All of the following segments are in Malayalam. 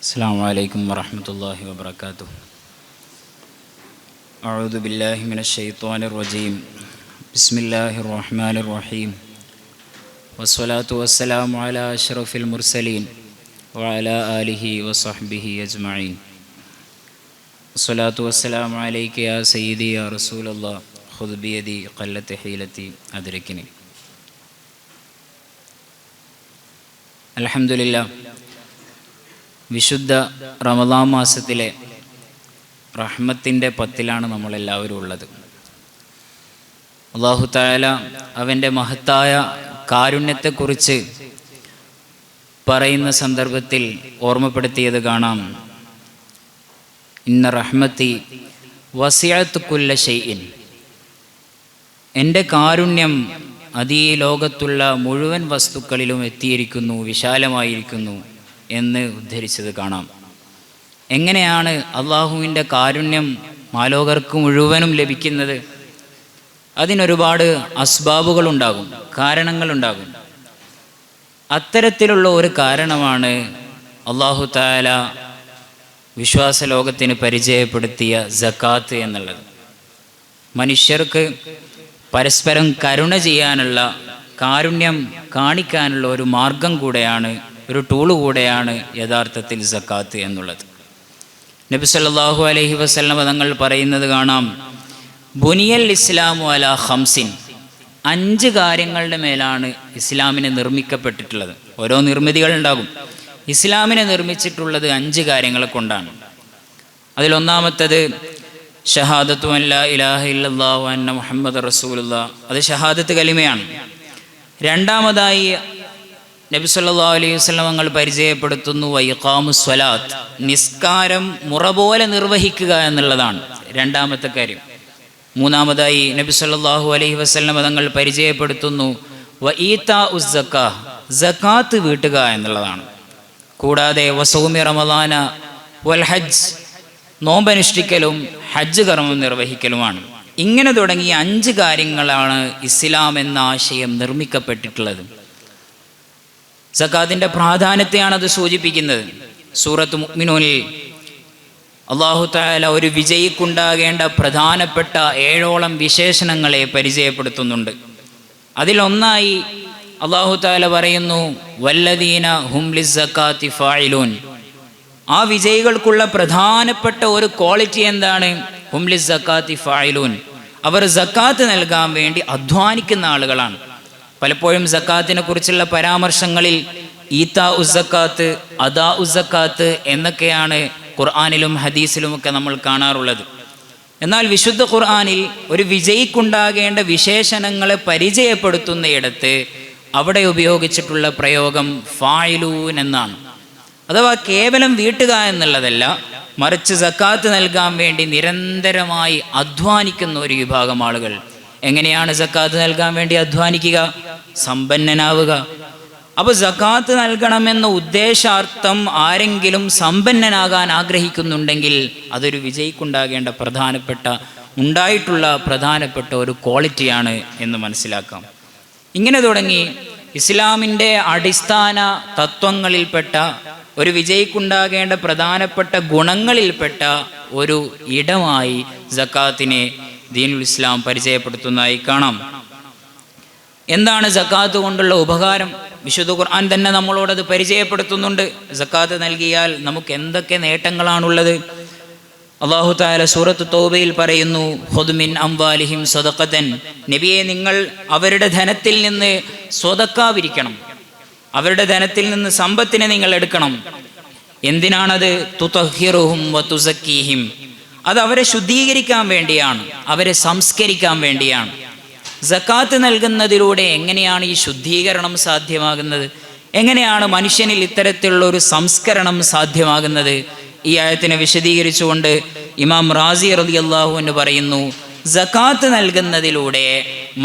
അസ്സലാമു അലൈക്കും വറഹ്മത്തുള്ളാഹി വബറകാതുഹു. അഊദു ബില്ലാഹി മിനശ് ശൈത്വാനിർ റജീം. ബിസ്മില്ലാഹിർ റഹ്മാനിർ റഹീം. വസ്സലാത്തു വസ്സലാമു അലാ അഷ്റഫിൽ മുർസലീൻ വഅലാ ആലിഹി വസഹ്ബിഹി അജ്മഈൻ. വസ്സലാത്തു വസ്സലാമു അലൈക യാ സയ്യിദി യാ റസൂലല്ലാഹ് ഖുദ് ബിയദി ഖല്ലത്ത് ഹീലത്തി അദ്രിക്നി. അൽഹംദുലില്ലാഹ്, വിശുദ്ധ റമദാൻ മാസത്തിലെ റഹ്മത്തിൻ്റെ പത്തിലാണ് നമ്മളെല്ലാവരും ഉള്ളത്. അല്ലാഹു തആല അവൻ്റെ മഹത്തായ കാരുണ്യത്തെക്കുറിച്ച് പറയുന്ന സന്ദർഭത്തിൽ ഓർമ്മപ്പെടുത്തിയത് കാണാം. ഇന്ന റഹ്മത്തി വസിഅത് കുല്ല ഷൈഇൻ. എൻ്റെ കാരുണ്യം അത് ഈ ലോകത്തുള്ള മുഴുവൻ വസ്തുക്കളിലും എത്തിയിരിക്കുന്നു, വിശാലമായിരിക്കുന്നു എന്ന് ഉദ്ധരിച്ചത് കാണാം. എങ്ങനെയാണ് അള്ളാഹുവിൻ്റെ കാരുണ്യം മാലോകർക്ക് മുഴുവനും ലഭിക്കുന്നത്? അതിനൊരുപാട് അസ്ബാബുകളുണ്ടാകും, കാരണങ്ങളുണ്ടാകും. അത്തരത്തിലുള്ള ഒരു കാരണമാണ് അള്ളാഹു തആല വിശ്വാസലോകത്തിന് പരിചയപ്പെടുത്തിയ സക്കാത്ത് എന്നുള്ളത്. മനുഷ്യർക്ക് പരസ്പരം കരുണ ചെയ്യാനുള്ള, കാരുണ്യം കാണിക്കാനുള്ള ഒരു മാർഗം കൂടെയാണ്, ഒരു ടൂള് കൂടെയാണ് യഥാർത്ഥത്തിൽ സക്കാത്ത് എന്നുള്ളത്. നബി സല്ലല്ലാഹു അലൈഹി വസല്ലം തങ്ങൾ പറയുന്നത് കാണാം, ബുനിയൽ ഇസ്ലാമു അലാ ഖംസിൻ. 5 കാര്യങ്ങളുടെ മേലാണ് ഇസ്ലാമിനെ നിർമ്മിക്കപ്പെട്ടിട്ടുള്ളത്. ഓരോ നിർമ്മിതികൾ ഉണ്ടാകും. ഇസ്ലാമിനെ നിർമ്മിച്ചിട്ടുള്ളത് 5 കാര്യങ്ങളെ കൊണ്ടാണ്. അതിലൊന്നാമത്തത് ഷഹാദത്തു അൻ ലാ ഇലാഹ ഇല്ലല്ലാഹു അന്ന മുഹമ്മദ് റസൂലുള്ളാഹ്. അത് ഷഹാദത്ത് കലിമയാണ്. രണ്ടാമതായി നബി സല്ലല്ലാഹു അലൈഹി വസല്ലം തങ്ങൾ പരിചയപ്പെടുത്തുന്നു വഇഖാമുസ് സ്വലാത്ത്. നിസ്കാരം മുറ പോലെ നിർവഹിക്കുക എന്നുള്ളതാണ് രണ്ടാമത്തെ കാര്യം. മൂന്നാമതായി നബി സല്ലല്ലാഹു അലൈഹി വസല്ലം തങ്ങൾ പരിചയപ്പെടുത്തുന്നു വഈതാഉസ് സക്കാഹ്. സക്കാത്ത് വീട്ടുക എന്നുള്ളതാണ്. കൂടാതെ വസൗമി റമളാന വൽ ഹജ്ജ്. നോമ്പനുഷ്ഠിക്കലും ഹജ്ജ് കർമ്മം നിർവഹിക്കലുമാണ്. ഇങ്ങനെ തുടങ്ങിയ 5 കാര്യങ്ങളാണ് ഇസ്ലാം എന്ന ആശയം നിർമ്മിക്കപ്പെട്ടിട്ടുള്ളത്. സക്കാത്തിൻ്റെ പ്രാധാന്യത്തെയാണ് അത് സൂചിപ്പിക്കുന്നത്. സൂറത്ത് മുഅ്മിനൂനിൽ അല്ലാഹു തആല ഒരു വിജയിക്കുണ്ടാകേണ്ട പ്രധാനപ്പെട്ട 7ഓളം വിശേഷണങ്ങളെ പരിചയപ്പെടുത്തുന്നുണ്ട്. അതിലൊന്നായി അല്ലാഹു തആല പറയുന്നു വല്ലദീന ഹും ലിസ്സക്കാത്തി ഫാഇലൂൻ. ആ വിജയികൾക്കുള്ള പ്രധാനപ്പെട്ട ഒരു ക്വാളിറ്റി എന്താണ്? ഹും ലിസ്സക്കാത്തി ഫാഇലൂൻ. അവർ സക്കാത്ത് നൽകാൻ വേണ്ടി അധ്വാനിക്കുന്ന ആളുകളാണ്. പലപ്പോഴും സക്കാത്തിനെ കുറിച്ചുള്ള പരാമർശങ്ങളിൽ ഈതാ ഉസ്സക്കാത്ത്, അദാ ഉസ്സക്കാത്ത് എന്നൊക്കെയാണ് ഖുർആനിലും ഹദീസിലുമൊക്കെ നമ്മൾ കാണാറുള്ളത്. എന്നാൽ വിശുദ്ധ ഖുർആനിൽ ഒരു വിജയിക്കുണ്ടാകേണ്ട വിശേഷണങ്ങളെ പരിചയപ്പെടുത്തുന്നയിടത്ത് അവിടെ ഉപയോഗിച്ചിട്ടുള്ള പ്രയോഗം ഫായിലൂൻ എന്നാണ്. അഥവാ കേവലം വീട്ടുക എന്നുള്ളതല്ല, മറിച്ച് സക്കാത്ത് നൽകാൻ വേണ്ടി നിരന്തരമായി അധ്വാനിക്കുന്ന ഒരു വിഭാഗം ആളുകൾ. എങ്ങനെയാണ് സക്കാത്ത് നൽകാൻ വേണ്ടി അധ്വാനിക്കുക? സമ്പന്നനാവുക. അപ്പോൾ സക്കാത്ത് നൽകണമെന്ന ഉദ്ദേശാർത്ഥം ആരെങ്കിലും സമ്പന്നനാകാൻ ആഗ്രഹിക്കുന്നുണ്ടെങ്കിൽ അതൊരു വിജയിക്കുണ്ടാകേണ്ട ഉണ്ടായിട്ടുള്ള പ്രധാനപ്പെട്ട ഒരു ക്വാളിറ്റിയാണ് എന്ന് മനസ്സിലാക്കാം. ഇങ്ങനെ തുടങ്ങി ഇസ്ലാമിൻ്റെ അടിസ്ഥാന തത്വങ്ങളിൽപ്പെട്ട, ഒരു വിജയിക്കുണ്ടാകേണ്ട പ്രധാനപ്പെട്ട ഗുണങ്ങളിൽപ്പെട്ട ഒരു ഇടമായി സക്കാത്തിനെ ദീനുൽ ഇസ്ലാം പരിചയപ്പെടുത്തുന്നതായി കാണാം. എന്താണ് സക്കാത്ത് കൊണ്ടുള്ള ഉപകാരം? വിശുദ്ധ ഖുർആൻ തന്നെ നമ്മളോടത് പരിചയപ്പെടുത്തുന്നുണ്ട്. സക്കാത്ത് നൽകിയാൽ നമുക്ക് എന്തൊക്കെ നേട്ടങ്ങളാണുള്ളത്? അല്ലാഹു തആല സൂറത്ത് തൗബയിൽ പറയുന്നു ഖുദ് മിൻ അംവാലിഹിം സദഖതൻ. നബിയെ, നിങ്ങൾ അവരുടെ ധനത്തിൽ നിന്ന് സ്വതക്ക പിരിക്കണം. അവരുടെ ധനത്തിൽ നിന്ന് സമ്പത്തിനെ നിങ്ങൾ എടുക്കണം. എന്തിനാണത്? തുതഹിറുഹും വതുസക്കീഹിം. അത് അവരെ ശുദ്ധീകരിക്കാൻ വേണ്ടിയാണ്, അവരെ സംസ്കരിക്കാൻ വേണ്ടിയാണ്. സക്കാത്ത് നൽകുന്നതിലൂടെ എങ്ങനെയാണ് ഈ ശുദ്ധീകരണം സാധ്യമാകുന്നത്? എങ്ങനെയാണ് മനുഷ്യനിൽ ഇത്തരത്തിലുള്ള ഒരു സംസ്കരണം സാധ്യമാകുന്നത്? ഈ ആയത്തിനെ വിശദീകരിച്ചുകൊണ്ട് ഇമാം റാസി റളിയല്ലാഹു അൻഹു പറയുന്നു, സക്കാത്ത് നൽകുന്നതിലൂടെ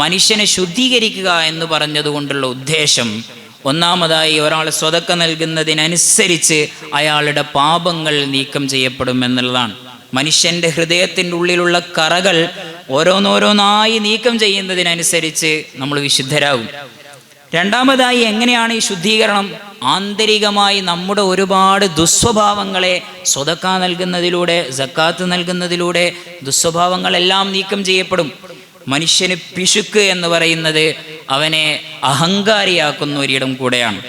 മനുഷ്യനെ ശുദ്ധീകരിക്കുക എന്ന് പറഞ്ഞതുകൊണ്ടുള്ള ഉദ്ദേശം, ഒന്നാമതായി ഒരാൾ സ്വതക്ക നൽകുന്നതിനനുസരിച്ച് അയാളുടെ പാപങ്ങൾ നീക്കം ചെയ്യപ്പെടും എന്നുള്ളതാണ്. മനുഷ്യൻ്റെ ഹൃദയത്തിൻ്റെ ഉള്ളിലുള്ള കറകൾ ഓരോന്നോരോന്നായി നീക്കം ചെയ്യുന്നതിനനുസരിച്ച് നമ്മൾ വിശുദ്ധരാകും. രണ്ടാമതായി എങ്ങനെയാണ് ഈ ശുദ്ധീകരണം? ആന്തരികമായി നമ്മുടെ ഒരുപാട് ദുസ്വഭാവങ്ങളെ സ്വതക്ക നൽകുന്നതിലൂടെ, സക്കാത്ത് നൽകുന്നതിലൂടെ ദുസ്വഭാവങ്ങളെല്ലാം നീക്കം ചെയ്യപ്പെടും. മനുഷ്യന് പിശുക്ക് എന്ന് പറയുന്നത് അവനെ അഹങ്കാരിയാക്കുന്ന ഒരിടം കൂടെയാണ്.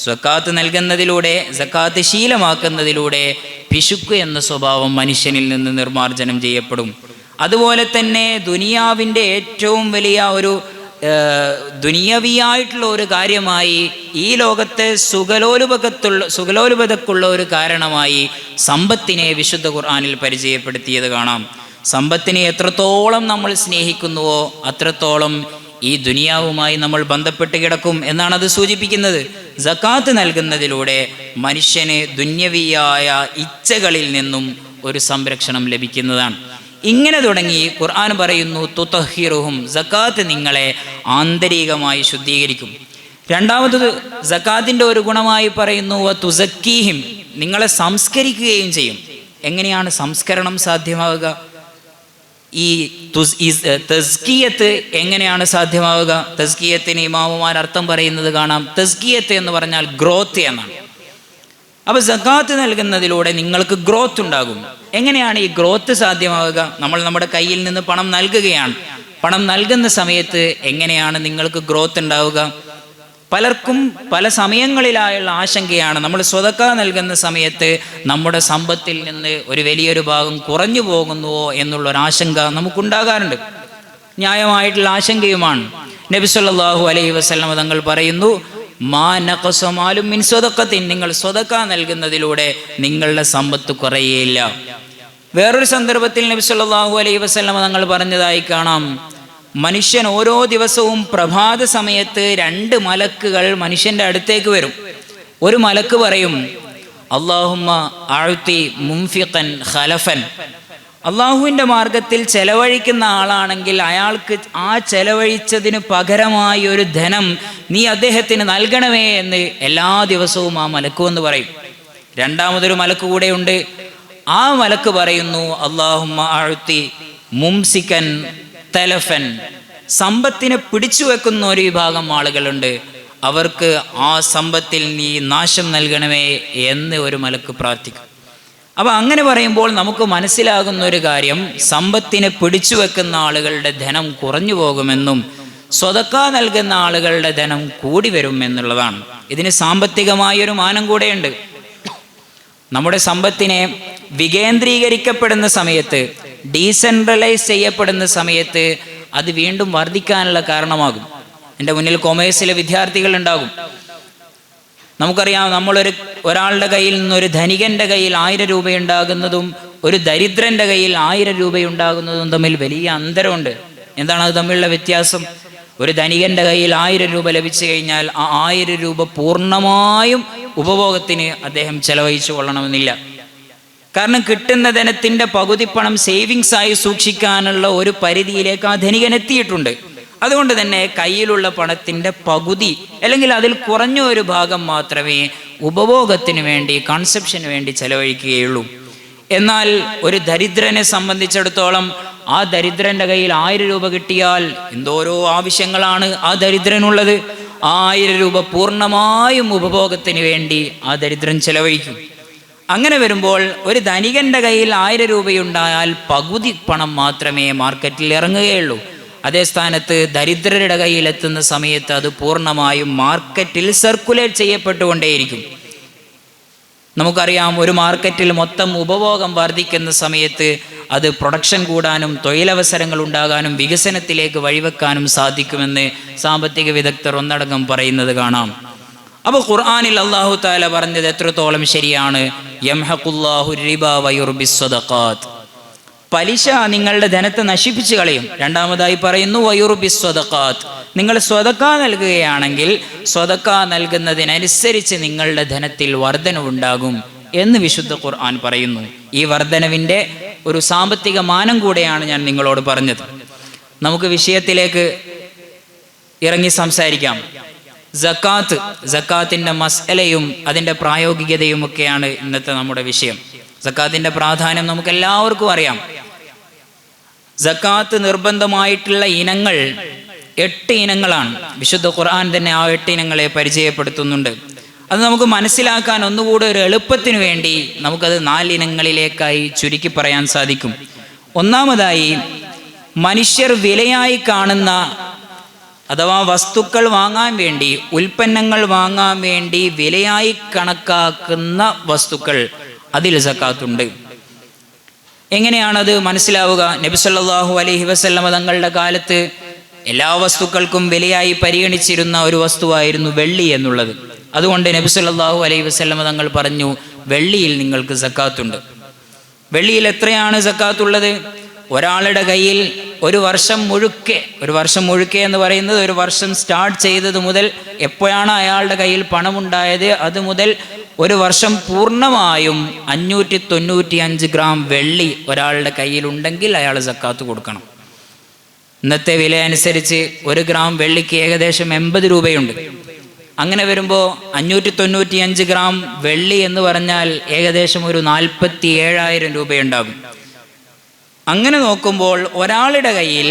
സക്കാത്ത് നൽകുന്നതിലൂടെ, സക്കാത്ത് ശീലമാക്കുന്നതിലൂടെ പിശുക്ക് എന്ന സ്വഭാവം മനുഷ്യനിൽ നിന്ന് നിർമാർജനം ചെയ്യപ്പെടും. അതുപോലെ തന്നെ ദുനിയാവിൻ്റെ ഏറ്റവും വലിയ ഒരു ദുനിയവിയായിട്ടുള്ള ഒരു കാര്യമായി, ഈ ലോകത്തെ സുഖലോലുപതക്കുള്ള ഒരു കാരണമായി സമ്പത്തിനെ വിശുദ്ധ ഖുർആനിൽ പരിചയപ്പെടുത്തിയത് കാണാം. സമ്പത്തിനെ എത്രത്തോളം നമ്മൾ സ്നേഹിക്കുന്നുവോ അത്രത്തോളം ഈ ദുനിയാവുമായി നമ്മൾ ബന്ധപ്പെട്ട് കിടക്കും എന്നാണ് അത് സൂചിപ്പിക്കുന്നത്. സക്കാത്ത് നൽകുന്നതിലൂടെ മനുഷ്യന് ദുന്യവിയായ ഇച്ഛകളിൽ നിന്നും ഒരു സംരക്ഷണം ലഭിക്കുന്നതാണ്. ഇങ്ങനെ തുടങ്ങി ഖുർആൻ പറയുന്നു, തുതഹിറുഹും, സക്കാത്ത് നിങ്ങളെ ആന്തരികമായി ശുദ്ധീകരിക്കും. രണ്ടാമത് സക്കാത്തിൻ്റെ ഒരു ഗുണമായി പറയുന്നു, തുസക്കീഹിം, നിങ്ങളെ സംസ്കരിക്കുകയും ചെയ്യും. എങ്ങനെയാണ് സംസ്കരണം സാധ്യമാവുക? ഈ തസ്കിയത്ത് എങ്ങനെയാണ് സാധ്യമാവുക? തസ്കിയത്തിന് ഇമാമുമാർ അർത്ഥം പറയുന്നത് കാണാം. തസ്കിയത്ത് എന്ന് പറഞ്ഞാൽ ഗ്രോത്ത് എന്നാണ്. അപ്പോൾ സക്കാത്ത് നൽകുന്നതിലൂടെ നിങ്ങൾക്ക് ഗ്രോത്ത് ഉണ്ടാകും. എങ്ങനെയാണ് ഈ ഗ്രോത്ത് സാധ്യമാവുക? നമ്മൾ നമ്മുടെ കയ്യിൽ നിന്ന് പണം നൽകുകയാണ്. പണം നൽകുന്ന സമയത്ത് എങ്ങനെയാണ് നിങ്ങൾക്ക് ഗ്രോത്ത് ഉണ്ടാവുക? പലർക്കും പല സമയങ്ങളിലായുള്ള ആശങ്കയാണ്, നമ്മൾ സ്വതക്ക നൽകുന്ന സമയത്ത് നമ്മുടെ സമ്പത്തിൽ നിന്ന് ഒരു വലിയൊരു ഭാഗം കുറഞ്ഞു പോകുന്നുവോ എന്നുള്ളൊരാശങ്ക നമുക്കുണ്ടാകാറുണ്ട്. ന്യായമായിട്ടുള്ള ആശങ്കയുമാണ്. നബി സല്ലല്ലാഹു അലൈഹി വസല്ലം തങ്ങൾ പറയുന്നു, മാ നഖസ മാലും മിൻ സ്വദഖത്തിൻ, നിങ്ങൾ സ്വതക്ക നൽകുന്നതിലൂടെ നിങ്ങളുടെ സമ്പത്ത് കുറയേയില്ല. വേറൊരു സന്ദർഭത്തിൽ നബി സല്ലല്ലാഹു അലൈഹി വസല്ലം തങ്ങൾ പറഞ്ഞതായി കാണാം, മനുഷ്യൻ ഓരോ ദിവസവും പ്രഭാത സമയത്ത് 2 മലക്കുകൾ മനുഷ്യൻ്റെ അടുത്തേക്ക് വരും. ഒരു മലക്ക് പറയും, അല്ലാഹുമ്മ അഅ്തി മുൻഫിഖൻ ഖലഫൻ, അള്ളാഹുവിൻ്റെ മാർഗത്തിൽ ചെലവഴിക്കുന്ന ആളാണെങ്കിൽ അയാൾക്ക് ആ ചെലവഴിച്ചതിന് പകരമായി ഒരു ധനം നീ അദ്ദേഹത്തിന് നൽകണമേ എന്ന് എല്ലാ ദിവസവും ആ മലക്ക് എന്ന് പറയും. രണ്ടാമതൊരു മലക്ക് കൂടെയുണ്ട്. ആ മലക്ക് പറയുന്നു, അല്ലാഹുമ്മ അഅ്തി മുംസിക്കൻ തലഫൻ, സമ്പത്തിനെ പിടിച്ചു വെക്കുന്ന ഒരു വിഭാഗം ആളുകളുണ്ട്, അവർക്ക് ആ സമ്പത്തിൽ നീ നാശം നൽകണമേ എന്ന് ഒരു മലക്ക് പ്രാർത്ഥിക്കും. അപ്പോൾ അങ്ങനെ പറയുമ്പോൾ നമുക്ക് മനസ്സിലാകുന്ന ഒരു കാര്യം, സമ്പത്തിനെ പിടിച്ചു വെക്കുന്ന ആളുകളുടെ ധനം കുറഞ്ഞു പോകുമെന്നും സ്വതക്ക നൽകുന്ന ആളുകളുടെ ധനം കൂടി വരും എന്നുള്ളതാണ്. ഇതിന് സാമ്പത്തികമായൊരു മാനം കൂടെയുണ്ട്. നമ്മുടെ സമ്പത്തിനെ വികേന്ദ്രീകരിക്കപ്പെടുന്ന സമയത്ത്, ഡീസെൻട്രലൈസ് ചെയ്യപ്പെടുന്ന സമയത്ത് അത് വീണ്ടും വർദ്ധിക്കാനുള്ള കാരണമാകും. എൻ്റെ മുന്നിൽ കൊമേഴ്സിലെ വിദ്യാർത്ഥികൾ ഉണ്ടാകും. നമുക്കറിയാം, ഒരാളുടെ കയ്യിൽ നിന്ന് ഒരു ധനികൻ്റെ കയ്യിൽ 1000 രൂപയുണ്ടാകുന്നതും ഒരു ദരിദ്രൻ്റെ കയ്യിൽ 1000 രൂപയുണ്ടാകുന്നതും തമ്മിൽ വലിയ അന്തരമുണ്ട്. എന്താണ് അത് തമ്മിലുള്ള വ്യത്യാസം? ഒരു ധനികൻ്റെ കയ്യിൽ 1000 രൂപ ലഭിച്ചു കഴിഞ്ഞാൽ ആ 1000 രൂപ പൂർണ്ണമായും ഉപഭോഗത്തിന് അദ്ദേഹം ചെലവഴിച്ചു കൊള്ളണമെന്നില്ല. കാരണം കിട്ടുന്ന ധനത്തിൻ്റെ പകുതി പണം സേവിങ്സ് ആയി സൂക്ഷിക്കാനുള്ള ഒരു പരിധിയിലേക്ക് ആ ധനികൻ എത്തിയിട്ടുണ്ട്. അതുകൊണ്ട് തന്നെ കയ്യിലുള്ള പണത്തിൻ്റെ പകുതി അല്ലെങ്കിൽ അതിൽ കുറഞ്ഞ ഒരു ഭാഗം മാത്രമേ ഉപഭോഗത്തിന് വേണ്ടി, കൺസപ്ഷന് വേണ്ടി ചെലവഴിക്കുകയുള്ളൂ. എന്നാൽ ഒരു ദരിദ്രനെ സംബന്ധിച്ചിടത്തോളം ആ ദരിദ്രൻ്റെ കയ്യിൽ 1000 രൂപ കിട്ടിയാൽ എന്തോരോ ആവശ്യങ്ങളാണ് ആ ദരിദ്രനുള്ളത്. 1000 രൂപ പൂർണ്ണമായും ഉപഭോഗത്തിന് വേണ്ടി ആ ദരിദ്രൻ ചെലവഴിക്കും. അങ്ങനെ വരുമ്പോൾ ഒരു ധനികൻ്റെ കയ്യിൽ 1000 രൂപയുണ്ടായാൽ പകുതി പണം മാത്രമേ മാർക്കറ്റിൽ ഇറങ്ങുകയുള്ളൂ. അതേ സ്ഥാനത്ത് ദരിദ്രരുടെ കയ്യിലെത്തുന്ന സമയത്ത് അത് പൂർണ്ണമായും മാർക്കറ്റിൽ സർക്കുലേറ്റ് ചെയ്യപ്പെട്ടുകൊണ്ടേയിരിക്കും. നമുക്കറിയാം, ഒരു മാർക്കറ്റിൽ മൊത്തം ഉപഭോഗം വർദ്ധിക്കുന്ന സമയത്ത് അത് പ്രൊഡക്ഷൻ കൂടാനും തൊഴിലവസരങ്ങൾ ഉണ്ടാകാനും വികസനത്തിലേക്ക് വഴിവെക്കാനും സാധിക്കുമെന്ന് സാമ്പത്തിക വിദഗ്ധർ ഒന്നടങ്കം പറയുന്നത് കാണാം. അപ്പോൾ ഖുർആനിൽ അല്ലാഹു തആല പറഞ്ഞത് എത്രത്തോളം ശരിയാണ്. യംഹഖുല്ലാഹു റിബ വയുർബിസ് സ്വദഖാത്ത്, പലിശ നിങ്ങളുടെ ധനത്തെ നശിപ്പിച്ചു കളയും. രണ്ടാമതായി പറയുന്നു വയുർബിസ് സ്വദഖാത്ത്, നിങ്ങൾ സ്വതക്ക നൽകുകയാണെങ്കിൽ സ്വതക്ക നൽകുന്നതിനനുസരിച്ച് നിങ്ങളുടെ ധനത്തിൽ വർധനവുണ്ടാകും എന്ന് വിശുദ്ധ ഖുർആൻ പറയുന്നു. ഈ വർധനവിൻ്റെ ഒരു സാമ്പത്തിക മാനം കൂടെയാണ് ഞാൻ നിങ്ങളോട് പറഞ്ഞത്. നമുക്ക് വിഷയത്തിലേക്ക് ഇറങ്ങി സംസാരിക്കാം. സക്കാത്തിൻ്റെ മസ്അലയും അതിൻ്റെ പ്രായോഗികതയും ഒക്കെയാണ് ഇന്നത്തെ നമ്മുടെ വിഷയം. സക്കാത്തിൻ്റെ പ്രാധാന്യം നമുക്ക് എല്ലാവർക്കും അറിയാം. സക്കാത്ത് നിർബന്ധമായിട്ടുള്ള ഇനങ്ങൾ 8 ഇനങ്ങളാണ്. വിശുദ്ധ ഖുർആൻ തന്നെ ആ 8 ഇനങ്ങളെ പരിചയപ്പെടുത്തുന്നുണ്ട്. അത് നമുക്ക് മനസ്സിലാക്കാൻ ഒന്നുകൂടെ ഒരു എളുപ്പത്തിന് വേണ്ടി നമുക്കത് 4 ഇനങ്ങളിലേക്കായി ചുരുക്കി പറയാൻ സാധിക്കും. ഒന്നാമതായി, മനുഷ്യർ വിലയായി കാണുന്ന അഥവാ വസ്തുക്കൾ വാങ്ങാൻ വേണ്ടി, ഉൽപ്പന്നങ്ങൾ വാങ്ങാൻ വേണ്ടി വിലയായി കണക്കാക്കുന്ന വസ്തുക്കൾ, അതിൽ സക്കാത്തുണ്ട്. എങ്ങനെയാണത് മനസ്സിലാവുക? നബി സല്ലല്ലാഹു അലൈഹി വസല്ലമ തങ്ങളുടെ കാലത്ത് എല്ലാ വസ്തുക്കൾക്കും വിലയായി പരിഗണിച്ചിരുന്ന ഒരു വസ്തുവായിരുന്നു വെള്ളി എന്നുള്ളത്. അതുകൊണ്ട് നബി സല്ലല്ലാഹു അലൈഹി വസല്ലമ തങ്ങൾ പറഞ്ഞു, വെള്ളിയിൽ നിങ്ങൾക്ക് സക്കാത്തുണ്ട്. വെള്ളിയിൽ എത്രയാണ് സക്കാത്തുള്ളത്? ഒരാളുടെ കയ്യിൽ ഒരു വർഷം മുഴുക്കെ എന്ന് പറയുന്നത് ഒരു വർഷം സ്റ്റാർട്ട് ചെയ്തത് മുതൽ എപ്പോഴാണ് അയാളുടെ കയ്യിൽ പണമുണ്ടായത് അത് മുതൽ ഒരു വർഷം പൂർണ്ണമായും 595 ഗ്രാം വെള്ളി ഒരാളുടെ കയ്യിലുണ്ടെങ്കിൽ അയാൾ സക്കാത്ത് കൊടുക്കണം. ഇന്നത്തെ വില അനുസരിച്ച് 1 ഗ്രാം വെള്ളിക്ക് ഏകദേശം 80 രൂപയുണ്ട്. അങ്ങനെ വരുമ്പോൾ 595 ഗ്രാം വെള്ളി എന്ന് പറഞ്ഞാൽ ഏകദേശം ഒരു 47,000 രൂപയുണ്ടാകും. അങ്ങനെ നോക്കുമ്പോൾ ഒരാളുടെ കയ്യിൽ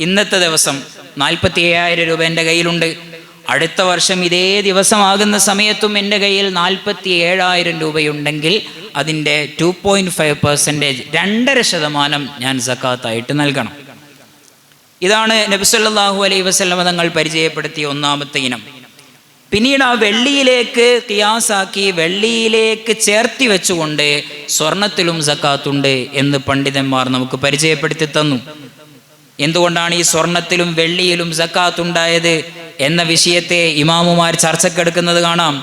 ഇന്നത്തെ ദിവസം 47,000 രൂപ എൻ്റെ കയ്യിലുണ്ട്. അടുത്ത വർഷം ഇതേ ദിവസമാകുന്ന സമയത്തും എൻ്റെ കയ്യിൽ 47,000 രൂപയുണ്ടെങ്കിൽ അതിൻ്റെ 2.5%, 2.5% ഞാൻ സക്കാത്തായിട്ട് നൽകണം. ഇതാണ് നബി സല്ലല്ലാഹു അലൈഹി വസല്ലമ തങ്ങൾ പരിചയപ്പെടുത്തിയ ഒന്നാമത്തെ ഇനം. പിന്നീട് ആ വെള്ളിയിലേക്ക് ഖിയാസാക്കി, വെള്ളിയിലേക്ക് ചേർത്തി വെച്ചുകൊണ്ട് സ്വർണത്തിലും സക്കാത്തുണ്ട് എന്ന് പണ്ഡിതന്മാർ നമുക്ക് പരിചയപ്പെടുത്തി തന്നു. എന്തുകൊണ്ടാണ് ഈ സ്വർണത്തിലും വെള്ളിയിലും സക്കാത്തുണ്ടായത് എന്ന വിഷയത്തെ ഇമാമുമാർ ചർച്ചക്കെടുക്കുന്നത് കാണാം.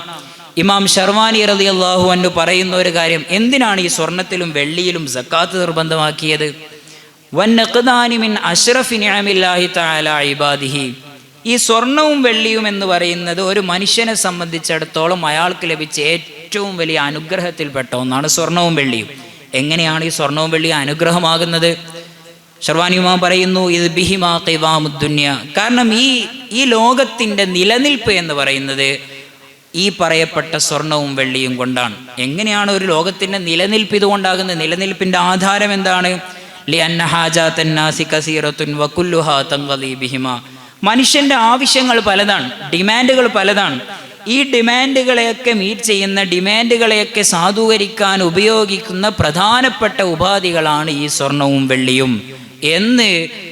ഇമാം ശർവാനി റളിയല്ലാഹു അൻഹു പറയുന്ന ഒരു കാര്യം, എന്തിനാണ് ഈ സ്വർണത്തിലും വെള്ളിയിലും സക്കാത്ത് നിർബന്ധമാക്കിയത്? വന്നഖ്ദാനി മിൻ അശ്റഫി നിഅമില്ലാഹി തആല ഇബാദിഹി. ഈ സ്വർണവും വെള്ളിയും എന്ന് പറയുന്നത് ഒരു മനുഷ്യനെ സംബന്ധിച്ചിടത്തോളം അയാൾക്ക് ലഭിച്ച ഏറ്റവും വലിയ അനുഗ്രഹത്തിൽപ്പെട്ട ഒന്നാണ് സ്വർണവും വെള്ളിയും. എങ്ങനെയാണ് ഈ സ്വർണവും വെള്ളിയും അനുഗ്രഹമാകുന്നത്? ശർവാനി ഇമാം പറയുന്നു, ഇത് ബിഹിമാ ഖിവാമുദ്ദുനിയ. കാരണം ഈ ലോകത്തിൻ്റെ നിലനിൽപ്പ് എന്ന് പറയുന്നത് ഈ പറയപ്പെട്ട സ്വർണവും വെള്ളിയും കൊണ്ടാണ്. എങ്ങനെയാണ് ഒരു ലോകത്തിൻ്റെ നിലനിൽപ്പ് ഇതുകൊണ്ടാകുന്നത്? നിലനിൽപ്പിൻ്റെ ആധാരം എന്താണ്? ലിഅന്ന ഹാജാതൻ നാസി കസീറത്തുൻ വകുല്ലുഹാ തൻഖദി ബിഹിമാ. മനുഷ്യൻ്റെ ആവശ്യങ്ങൾ പലതാണ്, ഡിമാൻഡുകൾ പലതാണ്. ഈ ഡിമാൻഡുകളെയൊക്കെ മീറ്റ് ചെയ്യുന്ന, ഡിമാൻഡുകളെയൊക്കെ സാധൂകരിക്കാൻ ഉപയോഗിക്കുന്ന പ്രധാനപ്പെട്ട ഉപാധികളാണ് ഈ സ്വർണവും വെള്ളിയും എന്ന്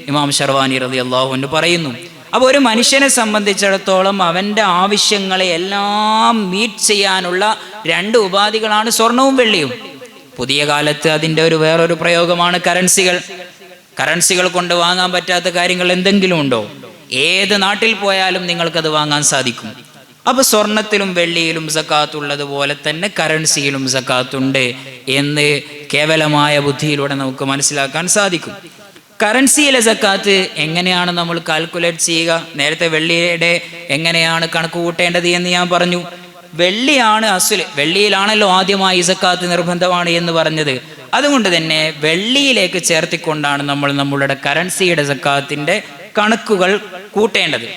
ഇമാം ശർവാനി റളിയല്ലാഹു അൻഹു പറയുന്നു. അപ്പോൾ ഒരു മനുഷ്യനെ സംബന്ധിച്ചിടത്തോളം അവൻ്റെ ആവശ്യങ്ങളെ എല്ലാം മീറ്റ് ചെയ്യാനുള്ള 2 ഉപാധികളാണ് സ്വർണവും വെള്ളിയും. പുതിയ കാലത്ത് അതിൻ്റെ വേറൊരു പ്രയോഗമാണ് കറൻസികൾ കൊണ്ട് വാങ്ങാൻ പറ്റാത്ത കാര്യങ്ങൾ എന്തെങ്കിലും ഉണ്ടോ? ഏത് നാട്ടിൽ പോയാലും നിങ്ങൾക്കത് വാങ്ങാൻ സാധിക്കും. അപ്പോൾ സ്വർണത്തിലും വെള്ളിയിലും സക്കാത്തുള്ളതുപോലെ തന്നെ കറൻസിയിലും സക്കാത്തുണ്ട് എന്ന് കേവലമായ ബുദ്ധിയിലൂടെ നമുക്ക് മനസ്സിലാക്കാൻ സാധിക്കും. കറൻസിയിലെ സക്കാത്ത് എങ്ങനെയാണ് നമ്മൾ കാൽക്കുലേറ്റ് ചെയ്യുക? നേരത്തെ വെള്ളിയുടെ എങ്ങനെയാണ് കണക്ക് കൂട്ടേണ്ടത് എന്ന് ഞാൻ പറഞ്ഞു. വെള്ളിയാണ് അസ്ല്, വെള്ളിയിലാണല്ലോ ആദ്യമായി സക്കാത്ത് നിർബന്ധമാണ് എന്ന് പറഞ്ഞത്. അതുകൊണ്ട് തന്നെ വെള്ളിയിലേക്ക് ചേർത്തിക്കൊണ്ടാണ് നമ്മൾ നമ്മളുടെ കറൻസിയുടെ സക്കാത്തിൻ്റെ കണക്കുകൾ കൂട്ടേണ്ടത്.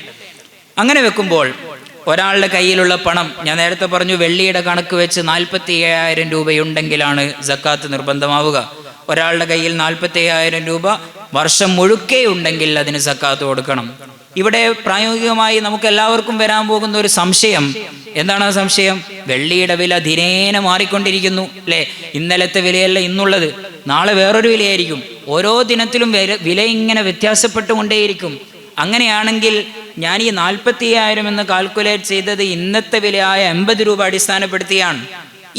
അങ്ങനെ വെക്കുമ്പോൾ ഒരാളുടെ കയ്യിലുള്ള പണം, ഞാൻ നേരത്തെ പറഞ്ഞു വെള്ളിയുടെ കണക്ക് വെച്ച് 47,000 രൂപയുണ്ടെങ്കിലാണ് സക്കാത്ത് നിർബന്ധമാവുക. ഒരാളുടെ കയ്യിൽ 47,000 രൂപ വർഷം മുഴുക്കെ ഉണ്ടെങ്കിൽ അതിന് സക്കാത്ത് കൊടുക്കണം. ഇവിടെ പ്രായോഗികമായി നമുക്ക് എല്ലാവർക്കും വരാൻ പോകുന്ന ഒരു സംശയം, എന്താണ് ആ സംശയം? വെള്ളിയുടെ വില ദിനേന മാറിക്കൊണ്ടിരിക്കുന്നു അല്ലേ? ഇന്നലത്തെ വിലയല്ല ഇന്നുള്ളത്, നാളെ വേറൊരു വിലയായിരിക്കും. ഓരോ ദിനത്തിലും വില ഇങ്ങനെ വ്യത്യാസപ്പെട്ടുകൊണ്ടേയിരിക്കും. അങ്ങനെയാണെങ്കിൽ ഞാൻ ഈ 47,000 എന്ന് കാൽക്കുലേറ്റ് ചെയ്തത് ഇന്നത്തെ വിലയായ 80 രൂപ അടിസ്ഥാനപ്പെടുത്തിയാണ്.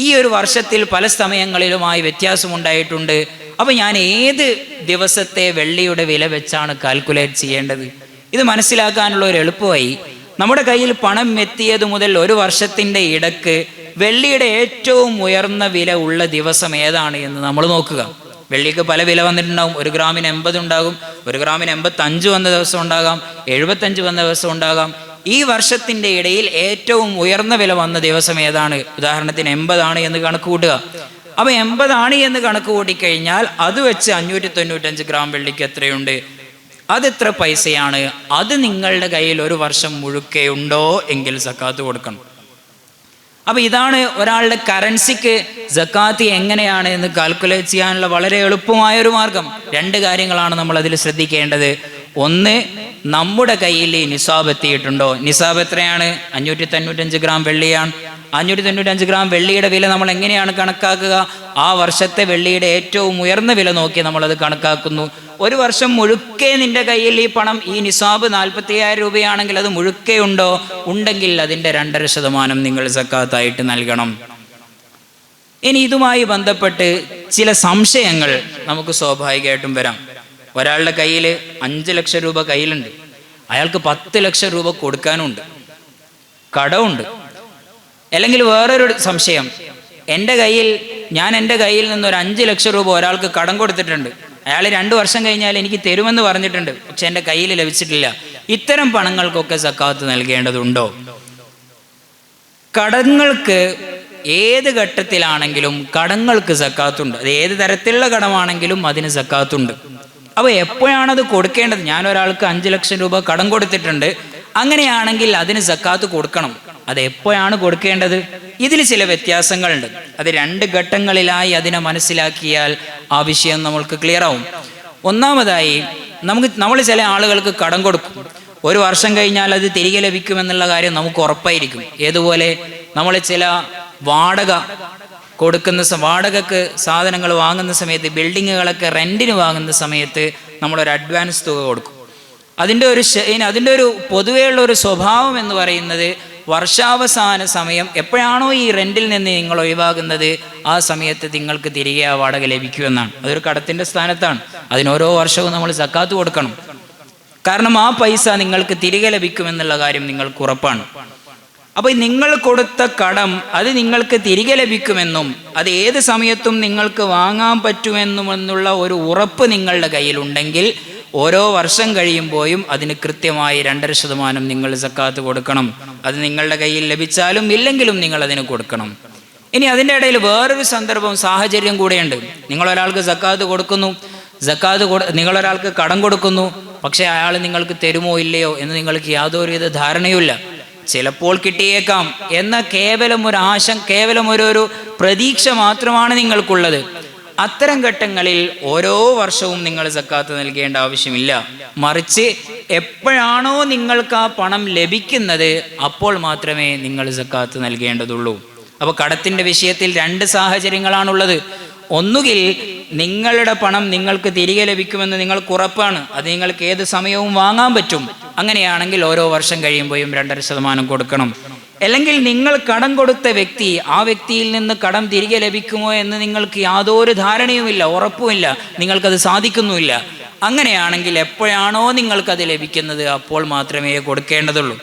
ഈ ഒരു വർഷത്തിൽ പല സമയങ്ങളിലുമായി വ്യത്യാസമുണ്ടായിട്ടുണ്ട്. അപ്പോൾ ഞാൻ ഏത് ദിവസത്തെ വെള്ളിയുടെ വില വെച്ചാണ് കാൽക്കുലേറ്റ് ചെയ്യേണ്ടത്? ഇത് മനസ്സിലാക്കാനുള്ള ഒരു എളുപ്പമായി നമ്മുടെ കയ്യിൽ പണം എത്തിയത് മുതൽ ഒരു വർഷത്തിൻ്റെ ഇടക്ക് വെള്ളിയുടെ ഏറ്റവും ഉയർന്ന വില ഉള്ള ദിവസം ഏതാണ് എന്ന് നമ്മൾ നോക്കുക. വെള്ളിക്ക് പല വില വന്നിട്ടുണ്ടാകും. 1 ഗ്രാമിന് 80 ഉണ്ടാകും, 1 ഗ്രാമിന് 85 വന്ന ദിവസം ഉണ്ടാകാം, 75 വന്ന ദിവസം ഉണ്ടാകാം. ഈ വർഷത്തിൻ്റെ ഇടയിൽ ഏറ്റവും ഉയർന്ന വില വന്ന ദിവസം ഏതാണ്? ഉദാഹരണത്തിന് 80 ആണ് എന്ന് കണക്ക് കൂട്ടുക. അപ്പോൾ 80 ആണ് എന്ന് കണക്ക് കൂട്ടിക്കഴിഞ്ഞാൽ അത് വെച്ച് 595 ഗ്രാം വെള്ളിക്ക് എത്രയുണ്ട്, അതെത്ര പൈസയാണ്, അത് നിങ്ങളുടെ കയ്യിൽ ഒരു വർഷം മുഴുക്കെ ഉണ്ടോ എങ്കിൽ സക്കാത്ത് കൊടുക്കണം. അപ്പോൾ ഇതാണ് ഒരാളുടെ കറൻസിക്ക് സക്കാത്ത് എങ്ങനെയാണ് എന്ന് കാൽക്കുലേറ്റ് ചെയ്യാനുള്ള വളരെ എളുപ്പമായൊരു മാർഗം. 2 കാര്യങ്ങളാണ് നമ്മൾ അതിൽ ശ്രദ്ധിക്കേണ്ടത്. ഒന്ന്, നമ്മുടെ കയ്യിൽ നിസാബ് എത്തിയിട്ടുണ്ടോ? നിസാബ് എത്രയാണ്? 595 ഗ്രാം വെള്ളിയാണ്. 595 ഗ്രാം വെള്ളിയുടെ വില നമ്മൾ എങ്ങനെയാണ് കണക്കാക്കുക? ആ വർഷത്തെ വെള്ളിയുടെ ഏറ്റവും ഉയർന്ന വില നോക്കി നമ്മളത് കണക്കാക്കുന്നു. ഒരു വർഷം മുഴുക്കെ നിന്റെ കയ്യിൽ ഈ പണം, ഈ നിസാബ് 45,000 രൂപയാണെങ്കിൽ അത് മുഴുക്കെ ഉണ്ടോ? ഉണ്ടെങ്കിൽ അതിൻ്റെ 2.5% നിങ്ങൾ സക്കാത്തായിട്ട് നൽകണം. ഇനി ഇതുമായി ബന്ധപ്പെട്ട് ചില സംശയങ്ങൾ നമുക്ക് സ്വാഭാവികമായിട്ടും വരാം. ഒരാളുടെ കയ്യിൽ 5 ലക്ഷം രൂപ കയ്യിലുണ്ട്, അയാൾക്ക് 10 ലക്ഷം രൂപ കൊടുക്കാനുണ്ട്, കടമുണ്ട്. അല്ലെങ്കിൽ വേറൊരു സംശയം, ഞാൻ എൻ്റെ കയ്യിൽ നിന്ന് ഒരു 5 ലക്ഷം രൂപ ഒരാൾക്ക് കടം കൊടുത്തിട്ടുണ്ട്, അയാൾ 2 വർഷം കഴിഞ്ഞാൽ എനിക്ക് തരുമെന്ന് പറഞ്ഞിട്ടുണ്ട്, പക്ഷെ എൻ്റെ കയ്യിൽ ലഭിച്ചിട്ടില്ല. ഇത്തരം പണങ്ങൾക്കൊക്കെ സക്കാത്ത് നൽകേണ്ടതുണ്ടോ? കടങ്ങൾക്ക് ഏത് ഘട്ടത്തിലാണെങ്കിലും കടങ്ങൾക്ക് സക്കാത്തുണ്ട്. അത് ഏത് തരത്തിലുള്ള കടമാണെങ്കിലും അതിന് സക്കാത്തുണ്ട്. അപ്പോൾ എപ്പോഴാണത് കൊടുക്കേണ്ടത്? ഞാൻ ഒരാൾക്ക് 5 ലക്ഷം രൂപ കടം കൊടുത്തിട്ടുണ്ട്, അങ്ങനെയാണെങ്കിൽ അതിന് സക്കാത്ത് കൊടുക്കണം. അത് എപ്പോഴാണ് കൊടുക്കേണ്ടത്? ഇതിൽ ചില വ്യത്യാസങ്ങളുണ്ട്. അത് 2 ഘട്ടങ്ങളിലായി അതിനെ മനസ്സിലാക്കിയാൽ ആ വിഷയം നമ്മൾക്ക് ക്ലിയർ ആവും. ഒന്നാമതായി, നമ്മൾ ചില ആളുകൾക്ക് കടം കൊടുക്കും, 1 വർഷം കഴിഞ്ഞാൽ അത് തിരികെ ലഭിക്കുമെന്നുള്ള കാര്യം നമുക്ക് ഉറപ്പായിരിക്കും. ഏതുപോലെ നമ്മൾ ചില വാടകക്ക് സാധനങ്ങൾ വാങ്ങുന്ന സമയത്ത്, ബിൽഡിങ്ങുകളൊക്കെ റെന്റിന് വാങ്ങുന്ന സമയത്ത് നമ്മളൊരു അഡ്വാൻസ് തുക കൊടുക്കും. അതിൻ്റെ ഒരു പൊതുവെയുള്ള ഒരു സ്വഭാവം എന്ന് പറയുന്നത്, വർഷാവസാന സമയം എപ്പോഴാണോ ഈ റെന്റിൽ നിന്ന് നിങ്ങൾ ഒഴിവാകുന്നത്, ആ സമയത്ത് നിങ്ങൾക്ക് തിരികെ ആ വാടക ലഭിക്കുമെന്നാണ്. അതൊരു കടത്തിൻ്റെ സ്ഥാനത്താണ്. അതിനോരോ വർഷവും നമ്മൾ സക്കാത്ത് കൊടുക്കണം. കാരണം ആ പൈസ നിങ്ങൾക്ക് തിരികെ ലഭിക്കുമെന്നുള്ള കാര്യം നിങ്ങൾക്ക് ഉറപ്പാണ്. അപ്പോൾ നിങ്ങൾ കൊടുത്ത കടം അത് നിങ്ങൾക്ക് തിരികെ ലഭിക്കുമെന്നും അത് ഏത് സമയത്തും നിങ്ങൾക്ക് വാങ്ങാൻ പറ്റുമെന്നുമെന്നുള്ള ഒരു ഉറപ്പ് നിങ്ങളുടെ കയ്യിലുണ്ടെങ്കിൽ, ഓരോ വർഷം കഴിയുമ്പോഴും അതിന് കൃത്യമായി 2.5% നിങ്ങൾ സക്കാത്ത് കൊടുക്കണം. അത് നിങ്ങളുടെ കയ്യിൽ ലഭിച്ചാലും ഇല്ലെങ്കിലും നിങ്ങൾ അതിന് കൊടുക്കണം. ഇനി അതിൻ്റെ ഇടയിൽ വേറൊരു സന്ദർഭം, സാഹചര്യം കൂടെയുണ്ട്. നിങ്ങളൊരാൾക്ക് സക്കാത്ത് കൊടുക്കുന്നു, നിങ്ങളൊരാൾക്ക് കടം കൊടുക്കുന്നു, പക്ഷേ അയാൾ നിങ്ങൾക്ക് തരുമോ ഇല്ലയോ എന്ന് നിങ്ങൾക്ക് യാതൊരുവിധ ധാരണയുമില്ല. ചിലപ്പോൾ കിട്ടിയേക്കാം എന്ന കേവലം ഒരു പ്രതീക്ഷ മാത്രമാണ് നിങ്ങൾക്കുള്ളത്. അത്തരം ഘട്ടങ്ങളിൽ ഓരോ വർഷവും നിങ്ങൾ സക്കാത്ത് നൽകേണ്ട ആവശ്യമില്ല. മറിച്ച് എപ്പോഴാണോ നിങ്ങൾക്ക് ആ പണം ലഭിക്കുന്നത് അപ്പോൾ മാത്രമേ നിങ്ങൾ സക്കാത്ത് നൽകേണ്ടതുള്ളൂ. അപ്പോൾ കടത്തിൻ്റെ വിഷയത്തിൽ 2 സാഹചര്യങ്ങളാണുള്ളത്. ഒന്നുകിൽ നിങ്ങളുടെ പണം നിങ്ങൾക്ക് തിരികെ ലഭിക്കുമെന്ന് നിങ്ങൾക്ക് ഉറപ്പാണ്, അത് നിങ്ങൾക്ക് ഏത് സമയവും വാങ്ങാൻ പറ്റും, അങ്ങനെയാണെങ്കിൽ ഓരോ വർഷം കഴിയുമ്പോഴും 2.5% കൊടുക്കണം. അല്ലെങ്കിൽ നിങ്ങൾ കടം കൊടുത്ത വ്യക്തി, ആ വ്യക്തിയിൽ നിന്ന് കടം തിരികെ ലഭിക്കുമോ എന്ന് നിങ്ങൾക്ക് യാതൊരു ധാരണയുമില്ല, ഉറപ്പുമില്ല, നിങ്ങൾക്കത് സാധിക്കുന്നുമില്ല. അങ്ങനെയാണെങ്കിൽ എപ്പോഴാണോ നിങ്ങൾക്കത് ലഭിക്കുന്നത് അപ്പോൾ മാത്രമേ കൊടുക്കേണ്ടതുള്ളൂ.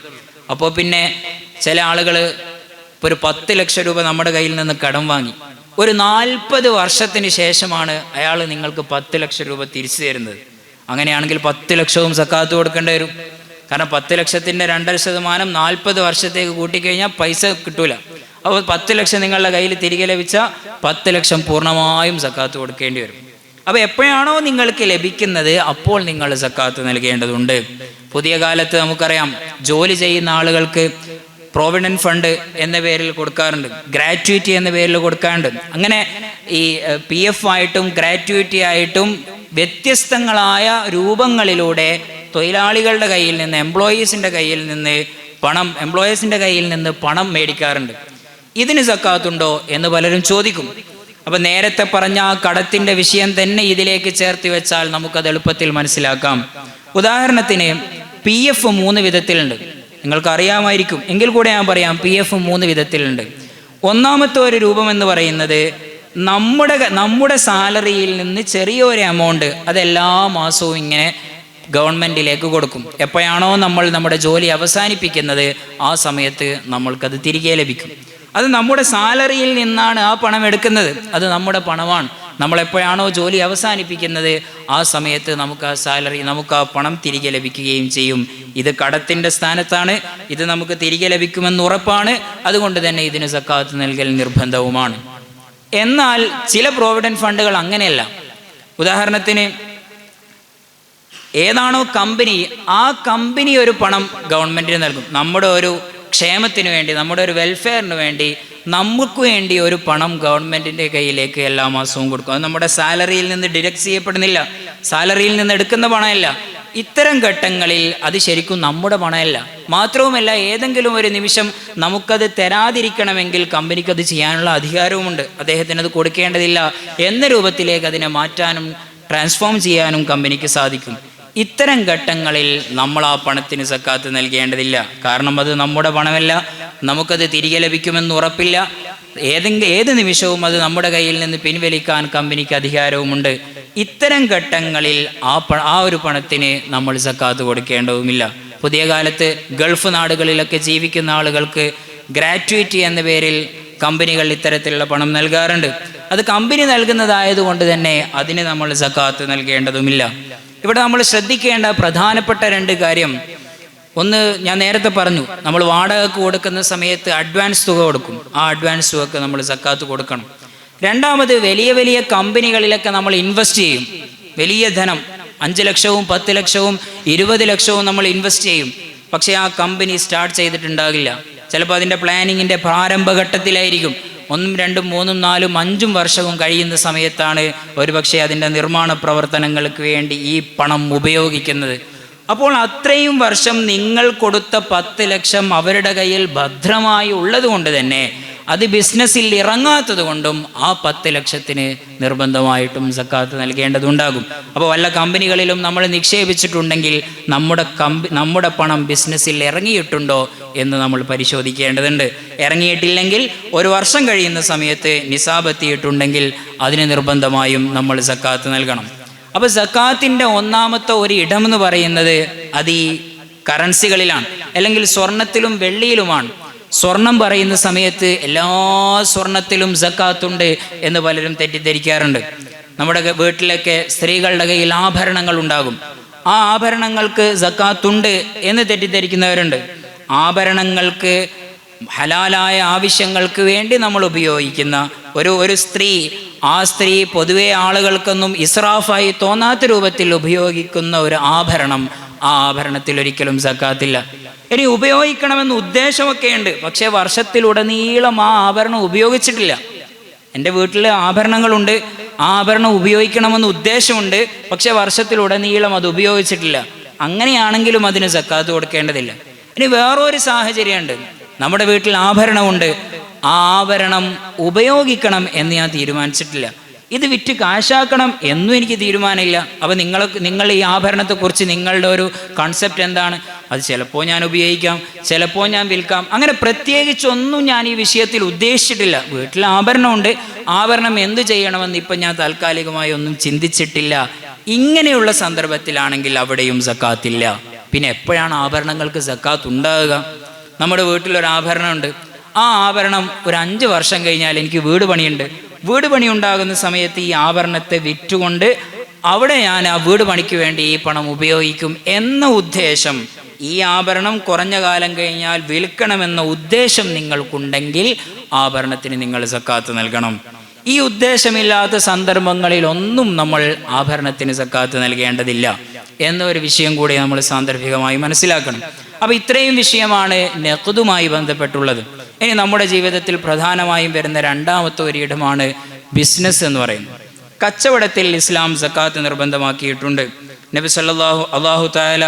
അപ്പോൾ പിന്നെ ചില ആളുകൾ ഇപ്പോൾ ഒരു 10 ലക്ഷം രൂപ നമ്മുടെ കയ്യിൽ നിന്ന് കടം വാങ്ങി, ഒരു 40 വർഷത്തിന് ശേഷമാണ് അയാൾ നിങ്ങൾക്ക് 10 ലക്ഷം രൂപ തിരിച്ചു തരുന്നത്. അങ്ങനെയാണെങ്കിൽ 10 ലക്ഷവും സക്കാത്ത് കൊടുക്കേണ്ടി വരും. കാരണം 10 ലക്ഷത്തിൻ്റെ 2.5% 40 വർഷത്തേക്ക് കൂട്ടിക്കഴിഞ്ഞാൽ പൈസ കിട്ടൂല. അപ്പോൾ 10 ലക്ഷം നിങ്ങളുടെ കയ്യിൽ തിരികെ ലഭിച്ചാൽ 10 ലക്ഷം പൂർണ്ണമായും സക്കാത്ത് കൊടുക്കേണ്ടി വരും. അപ്പോൾ എപ്പോഴാണോ നിങ്ങൾക്ക് ലഭിക്കുന്നത് അപ്പോൾ നിങ്ങൾ സക്കാത്ത് നൽകേണ്ടതുണ്ട്. പുതിയ കാലത്ത് നമുക്കറിയാം, ജോലി ചെയ്യുന്ന ആളുകൾക്ക് പ്രോവിഡൻറ്റ് ഫണ്ട് എന്ന പേരിൽ കൊടുക്കാറുണ്ട്, ഗ്രാറ്റുവിറ്റി എന്ന പേരിൽ കൊടുക്കാറുണ്ട്. അങ്ങനെ ഈ PF ആയിട്ടും ഗ്രാറ്റുവിറ്റി ആയിട്ടും വ്യത്യസ്തങ്ങളായ രൂപങ്ങളിലൂടെ തൊഴിലാളികളുടെ കയ്യിൽ നിന്ന്, എംപ്ലോയീസിൻ്റെ കയ്യിൽ നിന്ന് പണം മേടിക്കാറുണ്ട്. ഇതിന് സക്കാത്തുണ്ടോ എന്ന് പലരും ചോദിക്കും. അപ്പം നേരത്തെ പറഞ്ഞ ആ കടത്തിൻ്റെ വിഷയം തന്നെ ഇതിലേക്ക് ചേർത്ത് വെച്ചാൽ നമുക്കത് എളുപ്പത്തിൽ മനസ്സിലാക്കാം. ഉദാഹരണത്തിന് PF 3 വിധത്തിലുണ്ട്. നിങ്ങൾക്ക് അറിയാമായിരിക്കും, എങ്കിൽ കൂടെ ഞാൻ പറയാം. PF 3 വിധത്തിലുണ്ട്. ഒന്നാമത്തെ ഒരു രൂപം എന്ന് പറയുന്നത്, നമ്മുടെ സാലറിയിൽ നിന്ന് ചെറിയൊരു എമൗണ്ട് അതെല്ലാ മാസവും ഇങ്ങനെ ഗവൺമെൻറ്റിലേക്ക് കൊടുക്കും. എപ്പോഴാണോ നമ്മൾ നമ്മുടെ ജോലി അവസാനിപ്പിക്കുന്നത് ആ സമയത്ത് നമ്മൾക്കത് തിരികെ ലഭിക്കും. അത് നമ്മുടെ സാലറിയിൽ നിന്നാണ് ആ പണം എടുക്കുന്നത്, അത് നമ്മുടെ പണമാണ്. നമ്മളെപ്പോഴാണോ ജോലി അവസാനിപ്പിക്കുന്നത് ആ സമയത്ത് നമുക്ക് ആ പണം തിരികെ ലഭിക്കുകയും ചെയ്യും. ഇത് കടത്തിൻ്റെ സ്ഥാനത്താണ്, ഇത് നമുക്ക് തിരികെ ലഭിക്കുമെന്ന് ഉറപ്പാണ്. അതുകൊണ്ട് തന്നെ ഇതിന് സക്കാത്ത് നൽകൽ നിർബന്ധവുമാണ്. എന്നാൽ ചില പ്രോവിഡൻറ്റ് ഫണ്ടുകൾ അങ്ങനെയല്ല. ഉദാഹരണത്തിന്, ഏതാണോ കമ്പനി, ആ കമ്പനി ഒരു പണം ഗവൺമെൻറ്റിന് നൽകും. നമ്മുടെ ഒരു ക്ഷേമത്തിന് വേണ്ടി, നമ്മുടെ ഒരു വെൽഫെയറിന് വേണ്ടി, നമുക്ക് വേണ്ടി ഒരു പണം ഗവൺമെൻറ്റിൻ്റെ കയ്യിലേക്ക് എല്ലാ മാസവും കൊടുക്കും. അത് നമ്മുടെ സാലറിയിൽ നിന്ന് ഡിഡക്റ്റ് ചെയ്യപ്പെടുന്നില്ല, സാലറിയിൽ നിന്ന് എടുക്കുന്ന പണമല്ല. ഇത്തരം ഘട്ടങ്ങളിൽ അത് ശരിക്കും നമ്മുടെ പണമല്ല. മാത്രവുമല്ല, ഏതെങ്കിലും ഒരു നിമിഷം നമുക്കത് തരാതിരിക്കണമെങ്കിൽ കമ്പനിക്ക് അത് ചെയ്യാനുള്ള അധികാരവുമുണ്ട്. അദ്ദേഹത്തിന് അത് കൊടുക്കേണ്ടതില്ല എന്ന രൂപത്തിലേക്ക് അതിനെ മാറ്റാനും ട്രാൻസ്ഫോം ചെയ്യാനും കമ്പനിക്ക് സാധിക്കും. ഇത്തരം ഘട്ടങ്ങളിൽ നമ്മൾ ആ പണത്തിന് സക്കാത്ത് നൽകേണ്ടതില്ല. കാരണം അത് നമ്മുടെ പണമല്ല, നമുക്കത് തിരികെ ലഭിക്കുമെന്ന് ഉറപ്പില്ല. ഏത് നിമിഷവും അത് നമ്മുടെ കയ്യിൽ നിന്ന് പിൻവലിക്കാൻ കമ്പനിക്ക് അധികാരവുമുണ്ട്. ഇത്തരം ഘട്ടങ്ങളിൽ ആ ഒരു പണത്തിന് നമ്മൾ സക്കാത്ത് കൊടുക്കേണ്ടതുമില്ല. പുതിയ കാലത്ത് ഗൾഫ് നാടുകളിലൊക്കെ ജീവിക്കുന്ന ആളുകൾക്ക് ഗ്രാറ്റുവിറ്റി എന്ന പേരിൽ കമ്പനികൾ ഇത്തരത്തിലുള്ള പണം നൽകാറുണ്ട്. അത് കമ്പനി നൽകുന്നതായതുകൊണ്ട് തന്നെ അതിന് നമ്മൾ സക്കാത്ത് നൽകേണ്ടതുമില്ല. ഇവിടെ നമ്മൾ ശ്രദ്ധിക്കേണ്ട പ്രധാനപ്പെട്ട 2 കാര്യം. ഒന്ന്, ഞാൻ നേരത്തെ പറഞ്ഞു, നമ്മൾ വാടകയ്ക്ക് കൊടുക്കുന്ന സമയത്ത് അഡ്വാൻസ് തുക കൊടുക്കും. ആ അഡ്വാൻസ് തുകക്ക് നമ്മൾ സക്കാത്ത് കൊടുക്കണം. രണ്ടാമത്, വലിയ വലിയ കമ്പനികളിലൊക്കെ നമ്മൾ ഇൻവെസ്റ്റ് ചെയ്യും. വലിയ ധനം 5 ലക്ഷവും 10 ലക്ഷവും 20 ലക്ഷവും നമ്മൾ ഇൻവെസ്റ്റ് ചെയ്യും. പക്ഷേ ആ കമ്പനി സ്റ്റാർട്ട് ചെയ്തിട്ടുണ്ടാകില്ല. ചിലപ്പോൾ അതിൻ്റെ പ്ലാനിങ്ങിൻ്റെ പ്രാരംഭഘട്ടത്തിലായിരിക്കും. 1, 2, 3, 4, 5 വർഷവും കഴിയുന്ന സമയത്താണ് ഒരുപക്ഷെ അതിൻ്റെ നിർമ്മാണ പ്രവർത്തനങ്ങൾക്ക് വേണ്ടി ഈ പണം ഉപയോഗിക്കുന്നത്. അപ്പോൾ അത്രയും വർഷം നിങ്ങൾ കൊടുത്ത 10 ലക്ഷം അവരുടെ കയ്യിൽ ഭദ്രമായി ഉള്ളത് കൊണ്ട് തന്നെ അത് ബിസിനസ്സിൽ ഇറങ്ങാത്തത് കൊണ്ടും ആ 10 ലക്ഷത്തിന് നിർബന്ധമായിട്ടും സക്കാത്ത് നൽകേണ്ടതുണ്ടാകും. അപ്പോൾ വല്ല കമ്പനികളിലും നമ്മൾ നിക്ഷേപിച്ചിട്ടുണ്ടെങ്കിൽ നമ്മുടെ പണം ബിസിനസ്സിൽ ഇറങ്ങിയിട്ടുണ്ടോ എന്ന് നമ്മൾ പരിശോധിക്കേണ്ടതുണ്ട്. ഇറങ്ങിയിട്ടില്ലെങ്കിൽ 1 വർഷം കഴിയുന്ന സമയത്ത് നിസാബ് എത്തിയിട്ടുണ്ടെങ്കിൽ അതിന് നിർബന്ധമായും നമ്മൾ സക്കാത്ത് നൽകണം. അപ്പോൾ സക്കാത്തിൻ്റെ ഒന്നാമത്തെ ഒരു ഇടം എന്ന് പറയുന്നത് അത് ഈ കറൻസികളിലാണ്, അല്ലെങ്കിൽ സ്വർണത്തിലും വെള്ളിയിലുമാണ്. സ്വർണം പറയുന്ന സമയത്ത് എല്ലാ സ്വർണത്തിലും സക്കാത്തുണ്ട് എന്ന് പലരും തെറ്റിദ്ധരിക്കാറുണ്ട്. നമ്മുടെ വീട്ടിലൊക്കെ സ്ത്രീകളുടെ കയ്യിൽ ആഭരണങ്ങൾ ഉണ്ടാകും. ആ ആഭരണങ്ങൾക്ക് സക്കാത്തുണ്ട് എന്ന് തെറ്റിദ്ധരിക്കുന്നവരുണ്ട്. ആഭരണങ്ങൾക്ക് ഹലാലായ ആവശ്യങ്ങൾക്ക് വേണ്ടി നമ്മൾ ഉപയോഗിക്കുന്ന ഒരു സ്ത്രീ, ആ സ്ത്രീ പൊതുവെ ആളുകൾക്കൊന്നും ഇസ്രാഫായി തോന്നാത്ത രൂപത്തിൽ ഉപയോഗിക്കുന്ന ഒരു ആഭരണം, ആ ആഭരണത്തിൽ ഒരിക്കലും സക്കാത്തില്ല. ഇനി ഉപയോഗിക്കണമെന്ന് ഉദ്ദേശമൊക്കെ ഉണ്ട്, പക്ഷേ വർഷത്തിലുടനീളം ആ ആഭരണം ഉപയോഗിച്ചിട്ടില്ല. എൻ്റെ വീട്ടിൽ ആഭരണങ്ങളുണ്ട്, ആ ആഭരണം ഉപയോഗിക്കണമെന്ന് ഉദ്ദേശമുണ്ട്, പക്ഷേ വർഷത്തിലുടനീളം അത് ഉപയോഗിച്ചിട്ടില്ല. അങ്ങനെയാണെങ്കിലും അതിന് സക്കാത്ത് കൊടുക്കേണ്ടതില്ല. ഇനി വേറൊരു സാഹചര്യമുണ്ട്. നമ്മുടെ വീട്ടിൽ ആഭരണമുണ്ട്, ആ ആഭരണം ഉപയോഗിക്കണം എന്ന് ഞാൻ തീരുമാനിച്ചിട്ടില്ല, ഇത് വിറ്റ് കാശാക്കണം എന്നും എനിക്ക് തീരുമാനമില്ല. അപ്പോൾ നിങ്ങൾ ഈ ആഭരണത്തെക്കുറിച്ച് നിങ്ങളുടെ ഒരു കൺസെപ്റ്റ് എന്താണ്? അത് ചിലപ്പോൾ ഞാൻ ഉപയോഗിക്കാം, ചിലപ്പോൾ ഞാൻ വിൽക്കാം, അങ്ങനെ പ്രത്യേകിച്ചൊന്നും ഞാൻ ഈ വിഷയത്തിൽ ഉദ്ദേശിച്ചിട്ടില്ല. വീട്ടിൽ ആഭരണമുണ്ട്, ആഭരണം എന്തു ചെയ്യണമെന്ന് ഇപ്പം ഞാൻ താൽക്കാലികമായി ഒന്നും ചിന്തിച്ചിട്ടില്ല. ഇങ്ങനെയുള്ള സന്ദർഭത്തിലാണെങ്കിൽ അവിടെയും സക്കാത്തില്ല. പിന്നെ എപ്പോഴാണ് ആഭരണങ്ങൾക്ക് സക്കാത്ത് ഉണ്ടാകുക? നമ്മുടെ വീട്ടിലൊരു ആഭരണമുണ്ട്, ആ ആഭരണം ഒരു 5 വർഷം കഴിഞ്ഞാൽ എനിക്ക് വീട് പണി ഉണ്ടാകുന്ന സമയത്ത് ഈ ആഭരണത്തെ വിറ്റുകൊണ്ട് അവിടെ ഞാൻ ആ വീട് പണിക്ക് വേണ്ടി ഈ പണം ഉപയോഗിക്കും എന്ന ഉദ്ദേശം, ഈ ആഭരണം കുറഞ്ഞ കാലം കഴിഞ്ഞാൽ വിൽക്കണമെന്ന ഉദ്ദേശം നിങ്ങൾക്കുണ്ടെങ്കിൽ ആഭരണത്തിന് നിങ്ങൾ സക്കാത്ത് നൽകണം. ഈ ഉദ്ദേശമില്ലാത്ത സന്ദർഭങ്ങളിലൊന്നും നമ്മൾ ആഭരണത്തിന് സക്കാത്ത് നൽകേണ്ടതില്ല എന്നൊരു വിഷയം കൂടി നമ്മൾ സാന്ദർഭികമായി മനസ്സിലാക്കണം. അപ്പോൾ ഇത്രയും വിഷയമാണ് നഖ്ദുമായി ബന്ധപ്പെട്ടുള്ളത്. ഇനി നമ്മുടെ ജീവിതത്തിൽ പ്രധാനമായും വരുന്ന രണ്ടാമത്തെ ഒരിടമാണ് ബിസിനസ് എന്ന് പറയുന്നത്. കച്ചവടത്തിൽ ഇസ്ലാം സക്കാത്ത് നിർബന്ധമാക്കിയിട്ടുണ്ട്. നബി അല്ലാഹു തആല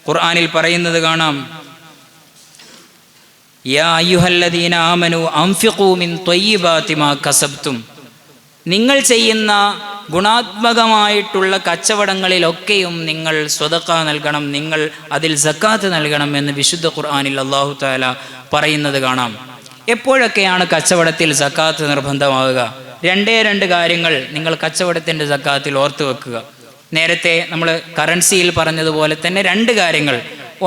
ഖുർആനിൽ പറയുന്നത് കാണാം, യാ അയ്യുഹല്ലദീന ആമനു അൻഫിഖൂ മിൻ ത്വയ്യിബാതി മാ കസബ്തും, നിങ്ങൾ ചെയ്യുന്ന ഗുണാത്മകമായിട്ടുള്ള കച്ചവടങ്ങളിലൊക്കെയും നിങ്ങൾ സ്വതക്ക നൽകണം, നിങ്ങൾ അതിൽ സക്കാത്ത് നൽകണം എന്ന് വിശുദ്ധ ഖുർആനിൽ അല്ലാഹു തആല പറയുന്നത് കാണാം. എപ്പോഴൊക്കെയാണ് കച്ചവടത്തിൽ സക്കാത്ത് നിർബന്ധമാവുക? 2 കാര്യങ്ങൾ നിങ്ങൾ കച്ചവടത്തിൻ്റെ സക്കാത്തിൽ ഓർത്തു വെക്കുക. നേരത്തെ നമ്മൾ കറൻസിയിൽ പറഞ്ഞതുപോലെ തന്നെ 2 കാര്യങ്ങൾ.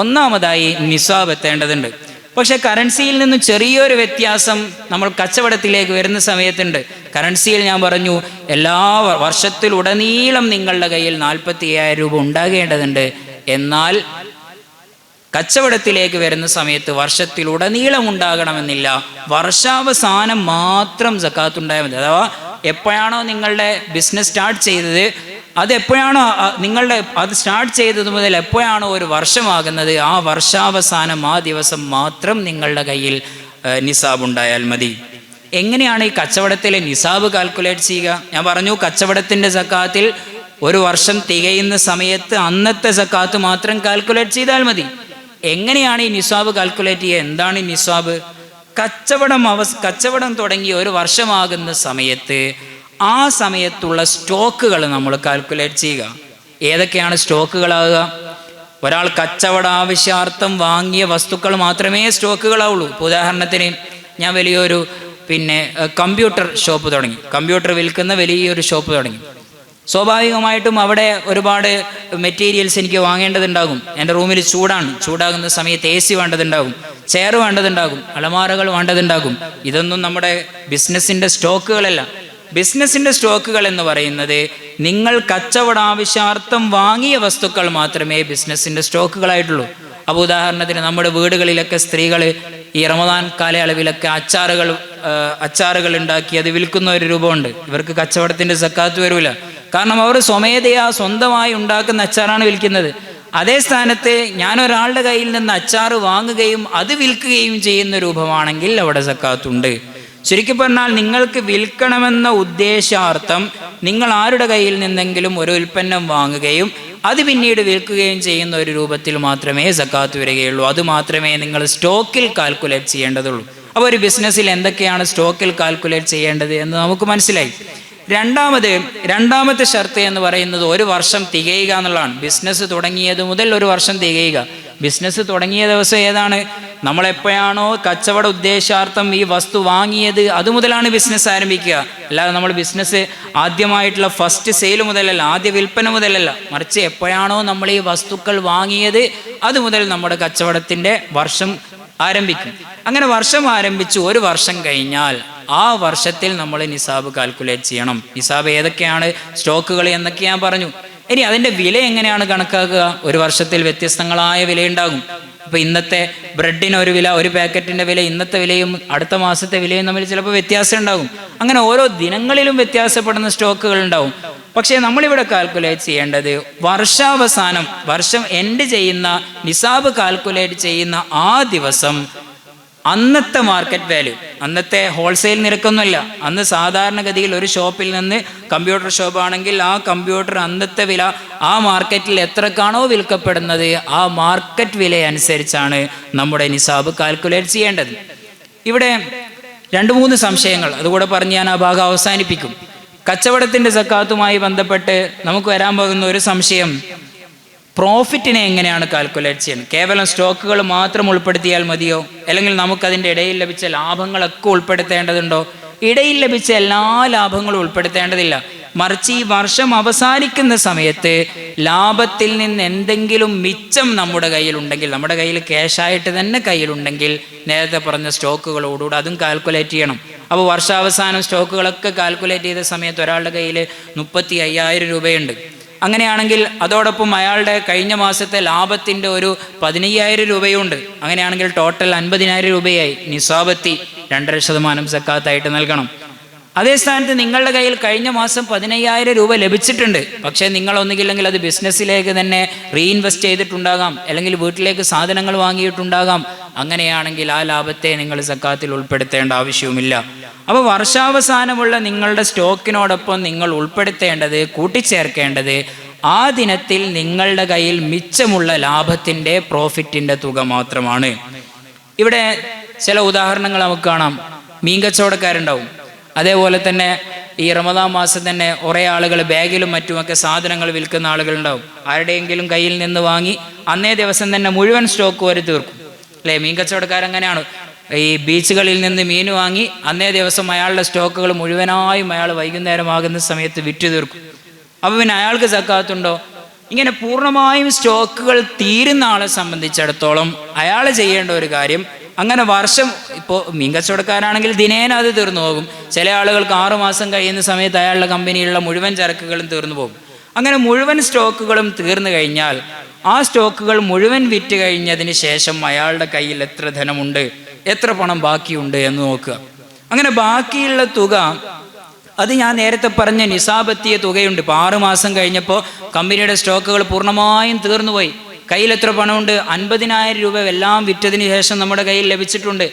ഒന്നാമതായി നിസാബ് എത്തേണ്ടതുണ്ട്. പക്ഷെ കറൻസിയിൽ നിന്നും ചെറിയൊരു വ്യത്യാസം നമ്മൾ കച്ചവടത്തിലേക്ക് വരുന്ന സമയത്തുണ്ട്. കറൻസിയിൽ ഞാൻ പറഞ്ഞു എല്ലാ വർഷത്തിലുടനീളം നിങ്ങളുടെ കയ്യിൽ 45,000 രൂപ ഉണ്ടാകേണ്ടതുണ്ട്. എന്നാൽ കച്ചവടത്തിലേക്ക് വരുന്ന സമയത്ത് വർഷത്തിലുടനീളം ഉണ്ടാകണമെന്നില്ല, വർഷാവസാനം മാത്രം സക്കാത്ത് ഉണ്ടായാൽ മതി. അഥവാ എപ്പോഴാണോ നിങ്ങളുടെ ബിസിനസ് സ്റ്റാർട്ട് ചെയ്തത്, അതെപ്പോഴാണോ അത് സ്റ്റാർട്ട് ചെയ്തത് മുതൽ എപ്പോഴാണോ ഒരു വർഷമാകുന്നത്, ആ വർഷാവസാനം ആ ദിവസം മാത്രം നിങ്ങളുടെ കയ്യിൽ നിസാബ് ഉണ്ടായാൽ മതി. എങ്ങനെയാണ് ഈ കച്ചവടത്തിലെ നിസാബ് കാൽക്കുലേറ്റ് ചെയ്യുക? ഞാൻ പറഞ്ഞു കച്ചവടത്തിൻ്റെ സക്കാത്തിൽ ഒരു വർഷം തികയുന്ന സമയത്ത് അന്നത്തെ സക്കാത്ത് മാത്രം കാൽക്കുലേറ്റ് ചെയ്താൽ മതി. എങ്ങനെയാണ് ഈ നിസ്വാബ് കാൽക്കുലേറ്റ് ചെയ്യുക? എന്താണ് ഈ നിസ്വാബ്? കച്ചവടം തുടങ്ങി ഒരു വർഷമാകുന്ന സമയത്ത് ആ സമയത്തുള്ള സ്റ്റോക്കുകൾ നമ്മൾ കാൽക്കുലേറ്റ് ചെയ്യുക. ഏതൊക്കെയാണ് സ്റ്റോക്കുകളാകുക? ഒരാൾ കച്ചവട ആവശ്യാർത്ഥം വാങ്ങിയ വസ്തുക്കൾ മാത്രമേ സ്റ്റോക്കുകളാവുള്ളൂ. ഇപ്പോൾ ഉദാഹരണത്തിന് ഞാൻ വലിയൊരു കമ്പ്യൂട്ടർ ഷോപ്പ് തുടങ്ങി, കമ്പ്യൂട്ടർ വിൽക്കുന്ന വലിയൊരു ഷോപ്പ് തുടങ്ങി. സ്വാഭാവികമായിട്ടും അവിടെ ഒരുപാട് മെറ്റീരിയൽസ് എനിക്ക് വാങ്ങേണ്ടതുണ്ടാകും. എൻ്റെ റൂമിൽ ചൂടാകുന്ന സമയത്ത് AC വേണ്ടതുണ്ടാകും, ചെയർ വേണ്ടതുണ്ടാകും, അലമാരകൾ വേണ്ടതുണ്ടാകും. ഇതൊന്നും നമ്മുടെ ബിസിനസ്സിൻ്റെ സ്റ്റോക്കുകളല്ല. ബിസിനസ്സിൻ്റെ സ്റ്റോക്കുകൾ എന്ന് പറയുന്നത് നിങ്ങൾ കച്ചവട ആവശ്യാർത്ഥം വാങ്ങിയ വസ്തുക്കൾ മാത്രമേ ബിസിനസ്സിൻ്റെ സ്റ്റോക്കുകളായിട്ടുള്ളൂ. അപ്പോൾ ഉദാഹരണത്തിന് നമ്മുടെ വീടുകളിലൊക്കെ സ്ത്രീകൾ ഈ റമദാൻ കാലയളവിലൊക്കെ അച്ചാറുകൾ ഉണ്ടാക്കി അത് വിൽക്കുന്ന ഒരു രൂപമുണ്ട്. ഇവർക്ക് കച്ചവടത്തിൻ്റെ സക്കാത്ത് വരില്ല. കാരണം അവർ സ്വന്തമായി ഉണ്ടാക്കുന്ന അച്ചാറാണ് വിൽക്കുന്നത്. അതേ സ്ഥാനത്ത് ഞാനൊരാളുടെ കയ്യിൽ നിന്ന് അച്ചാറ് വാങ്ങുകയും അത് വിൽക്കുകയും ചെയ്യുന്ന രൂപമാണെങ്കിൽ അവിടെ സക്കാത്തുണ്ട്. ചുരുക്കി പറഞ്ഞാൽ നിങ്ങൾക്ക് വിൽക്കണമെന്ന ഉദ്ദേശാർത്ഥം നിങ്ങൾ ആരുടെ കയ്യിൽ നിന്നെങ്കിലും ഒരു ഉൽപ്പന്നം വാങ്ങുകയും അത് പിന്നീട് വിൽക്കുകയും ചെയ്യുന്ന ഒരു രൂപത്തിൽ മാത്രമേ സക്കാത്ത് വരികയുള്ളൂ. അത് മാത്രമേ നിങ്ങൾ സ്റ്റോക്കിൽ കാൽക്കുലേറ്റ് ചെയ്യേണ്ടതുള്ളൂ. അപ്പോൾ ഒരു എന്തൊക്കെയാണ് സ്റ്റോക്കിൽ കാൽക്കുലേറ്റ് ചെയ്യേണ്ടത് എന്ന് നമുക്ക് മനസ്സിലായി. രണ്ടാമത്തെ ഷർത്ത് എന്ന് പറയുന്നത് ഒരു വർഷം തികയുക എന്നുള്ളതാണ്. ബിസിനസ് തുടങ്ങിയത് മുതൽ ഒരു വർഷം തികയുക. ബിസിനസ് തുടങ്ങിയ ദിവസം ഏതാണ്? നമ്മളെപ്പോഴാണോ കച്ചവട ഉദ്ദേശാർത്ഥം ഈ വസ്തു വാങ്ങിയത് അത് മുതലാണ് ബിസിനസ് ആരംഭിക്കുക. അല്ലാതെ നമ്മൾ ബിസിനസ് ആദ്യമായിട്ടുള്ള ഫസ്റ്റ് സെയിൽ മുതലല്ല, ആദ്യ വിൽപ്പന മുതലല്ല, മറിച്ച് എപ്പോഴാണോ നമ്മൾ ഈ വസ്തുക്കൾ വാങ്ങിയത് അത് മുതൽ നമ്മുടെ കച്ചവടത്തിൻ്റെ വർഷം ആരംഭിക്കും. അങ്ങനെ വർഷം ആരംഭിച്ച് ഒരു വർഷം കഴിഞ്ഞാൽ ആ വർഷത്തിൽ നമ്മൾ നിസാബ് കാൽക്കുലേറ്റ് ചെയ്യണം. നിസാബ് ഏതൊക്കെയാണ്, സ്റ്റോക്കുകൾ എന്നൊക്കെ ഞാൻ പറഞ്ഞു. ഇനി അതിൻ്റെ വില എങ്ങനെയാണ് കണക്കാക്കുക? ഒരു വർഷത്തിൽ വ്യത്യസ്തങ്ങളായ വിലയുണ്ടാകും. ഇപ്പോൾ ഇന്നത്തെ ബ്രെഡിന് ഒരു വില, ഒരു പാക്കറ്റിൻ്റെ വില ഇന്നത്തെ വിലയും അടുത്ത മാസത്തെ വിലയും തമ്മിൽ ചിലപ്പോൾ വ്യത്യാസം ഉണ്ടാകും. അങ്ങനെ ഓരോ ദിനങ്ങളിലും വ്യത്യാസപ്പെടുന്ന സ്റ്റോക്കുകൾ ഉണ്ടാവും. പക്ഷേ നമ്മളിവിടെ കാൽക്കുലേറ്റ് ചെയ്യേണ്ടത് വർഷം എൻഡ് ചെയ്യുന്ന നിസാബ് കാൽക്കുലേറ്റ് ചെയ്യുന്ന ആ ദിവസം അന്നത്തെ മാർക്കറ്റ് വാല്യൂ, അന്നത്തെ ഹോൾസെയിൽ നിരക്കൊന്നുമല്ല. അന്ന് സാധാരണഗതിയിൽ ഒരു ഷോപ്പിൽ നിന്ന്, കമ്പ്യൂട്ടർ ഷോപ്പാണെങ്കിൽ ആ കമ്പ്യൂട്ടർ അന്നത്തെ വില ആ മാർക്കറ്റിൽ എത്രക്കാണോ വിൽക്കപ്പെടുന്നത് ആ മാർക്കറ്റ് വില അനുസരിച്ചാണ് നമ്മുടെ നിസാബ് കാൽക്കുലേറ്റ് ചെയ്യേണ്ടത്. ഇവിടെ 2-3 സംശയങ്ങൾ അതുകൂടെ പറഞ്ഞ് ഞാൻ ആ ഭാഗം അവസാനിപ്പിക്കും. കച്ചവടത്തിൻ്റെ സക്കാത്തുമായി ബന്ധപ്പെട്ട് നമുക്ക് വരാൻ പോകുന്ന ഒരു സംശയം, പ്രോഫിറ്റിനെ എങ്ങനെയാണ് കാൽക്കുലേറ്റ് ചെയ്യുന്നത്? കേവലം സ്റ്റോക്കുകൾ മാത്രം ഉൾപ്പെടുത്തിയാൽ മതിയോ? അല്ലെങ്കിൽ നമുക്കതിൻ്റെ ഇടയിൽ ലഭിച്ച ലാഭങ്ങളൊക്കെ ഉൾപ്പെടുത്തേണ്ടതുണ്ടോ? ഇടയിൽ ലഭിച്ച എല്ലാ ലാഭങ്ങളും ഉൾപ്പെടുത്തേണ്ടതില്ല. മറിച്ച് ഈ വർഷം അവസാനിക്കുന്ന സമയത്ത് ലാഭത്തിൽ നിന്ന് എന്തെങ്കിലും മിച്ചം നമ്മുടെ കയ്യിലുണ്ടെങ്കിൽ, നമ്മുടെ കയ്യിൽ ക്യാഷായിട്ട് തന്നെ കയ്യിലുണ്ടെങ്കിൽ നേരത്തെ പറഞ്ഞ സ്റ്റോക്കുകളോടുകൂടി അതും കാൽക്കുലേറ്റ് ചെയ്യണം. അപ്പോൾ വർഷാവസാനം സ്റ്റോക്കുകളൊക്കെ കാൽക്കുലേറ്റ് ചെയ്ത സമയത്ത് ഒരാളുടെ കയ്യിൽ 35,000 രൂപയുണ്ട്. അങ്ങനെയാണെങ്കിൽ അതോടൊപ്പം അയാളുടെ കഴിഞ്ഞ മാസത്തെ ലാഭത്തിൻ്റെ ഒരു 15,000 രൂപയുണ്ട്. അങ്ങനെയാണെങ്കിൽ ടോട്ടൽ 50,000 രൂപയായി. നിസാബത്തി 2.5% സക്കാത്തായിട്ട് നൽകണം. അതേ സ്ഥാനത്ത് നിങ്ങളുടെ കയ്യിൽ കഴിഞ്ഞ മാസം 15,000 രൂപ ലഭിച്ചിട്ടുണ്ട്. പക്ഷേ നിങ്ങൾ ഒന്നുകില്ലെങ്കിൽ അത് ബിസിനസ്സിലേക്ക് തന്നെ റീഇൻവെസ്റ്റ് ചെയ്തിട്ടുണ്ടാകാം, അല്ലെങ്കിൽ വീട്ടിലേക്ക് സാധനങ്ങൾ വാങ്ങിയിട്ടുണ്ടാകാം. അങ്ങനെയാണെങ്കിൽ ആ ലാഭത്തെ നിങ്ങൾ സക്കാത്തിൽ ഉൾപ്പെടുത്തേണ്ട ആവശ്യവുമില്ല. അപ്പോൾ വർഷാവസാനമുള്ള നിങ്ങളുടെ സ്റ്റോക്കിനോടൊപ്പം നിങ്ങൾ ഉൾപ്പെടുത്തേണ്ടത്, കൂട്ടിച്ചേർക്കേണ്ടത് ആ ദിനത്തിൽ നിങ്ങളുടെ കയ്യിൽ മിച്ചമുള്ള ലാഭത്തിൻ്റെ, പ്രോഫിറ്റിൻ്റെ തുക മാത്രമാണ്. ഇവിടെ ചില ഉദാഹരണങ്ങൾ നമുക്ക് കാണാം. മീൻ കച്ചവടക്കാരുണ്ടാവും. അതേപോലെ തന്നെ ഈ റമദാൻ മാസം തന്നെ കുറേ ആളുകൾ ബാഗിലും മറ്റുമൊക്കെ സാധനങ്ങൾ വിൽക്കുന്ന ആളുകളുണ്ടാവും. ആരുടെയെങ്കിലും കയ്യിൽ നിന്ന് വാങ്ങി അന്നേ ദിവസം തന്നെ മുഴുവൻ സ്റ്റോക്ക് വരെ തീർക്കും, അല്ലേ? മീൻ കച്ചവടക്കാരങ്ങനെയാണ്. ഈ ബീച്ചുകളിൽ നിന്ന് മീൻ വാങ്ങി അന്നേ ദിവസം അയാളുടെ സ്റ്റോക്കുകൾ മുഴുവനായും അയാൾ വൈകുന്നേരമാകുന്ന സമയത്ത് വിറ്റു തീർക്കും. അപ്പോൾ പിന്നെ അയാൾക്ക് സക്കാത്തുണ്ടോ? ഇങ്ങനെ പൂർണ്ണമായും സ്റ്റോക്കുകൾ തീരുന്ന ആളെ സംബന്ധിച്ചിടത്തോളം അയാൾ ചെയ്യേണ്ട ഒരു കാര്യം, അങ്ങനെ വർഷം, ഇപ്പോൾ മീൻ കച്ചവടക്കാരാണെങ്കിൽ ദിനേന അത് തീർന്നു പോകും. ചില ആളുകൾക്ക് 6 മാസം കഴിയുന്ന സമയത്ത് അയാളുടെ കമ്പനിയിലുള്ള മുഴുവൻ ചരക്കുകളും തീർന്നു പോകും. അങ്ങനെ മുഴുവൻ സ്റ്റോക്കുകളും തീർന്നു കഴിഞ്ഞാൽ ആ സ്റ്റോക്കുകൾ മുഴുവൻ വിറ്റ് കഴിഞ്ഞതിന് ശേഷം അയാളുടെ കയ്യിൽ എത്ര ധനമുണ്ട്, എത്ര പണം ബാക്കിയുണ്ട് എന്ന് നോക്കുക. അങ്ങനെ ബാക്കിയുള്ള തുക, അത് ഞാൻ നേരത്തെ പറഞ്ഞ നിസാബെത്തിയ തുകയുണ്ട്. ഇപ്പോൾ 6 മാസം കഴിഞ്ഞപ്പോൾ കമ്പനിയുടെ സ്റ്റോക്കുകൾ പൂർണ്ണമായും തീർന്നുപോയി. കയ്യിൽ എത്ര പണമുണ്ട്? 50,000 രൂപ എല്ലാം വിറ്റതിന് ശേഷം നമ്മുടെ കയ്യിൽ ലഭിച്ചിട്ടുണ്ട്.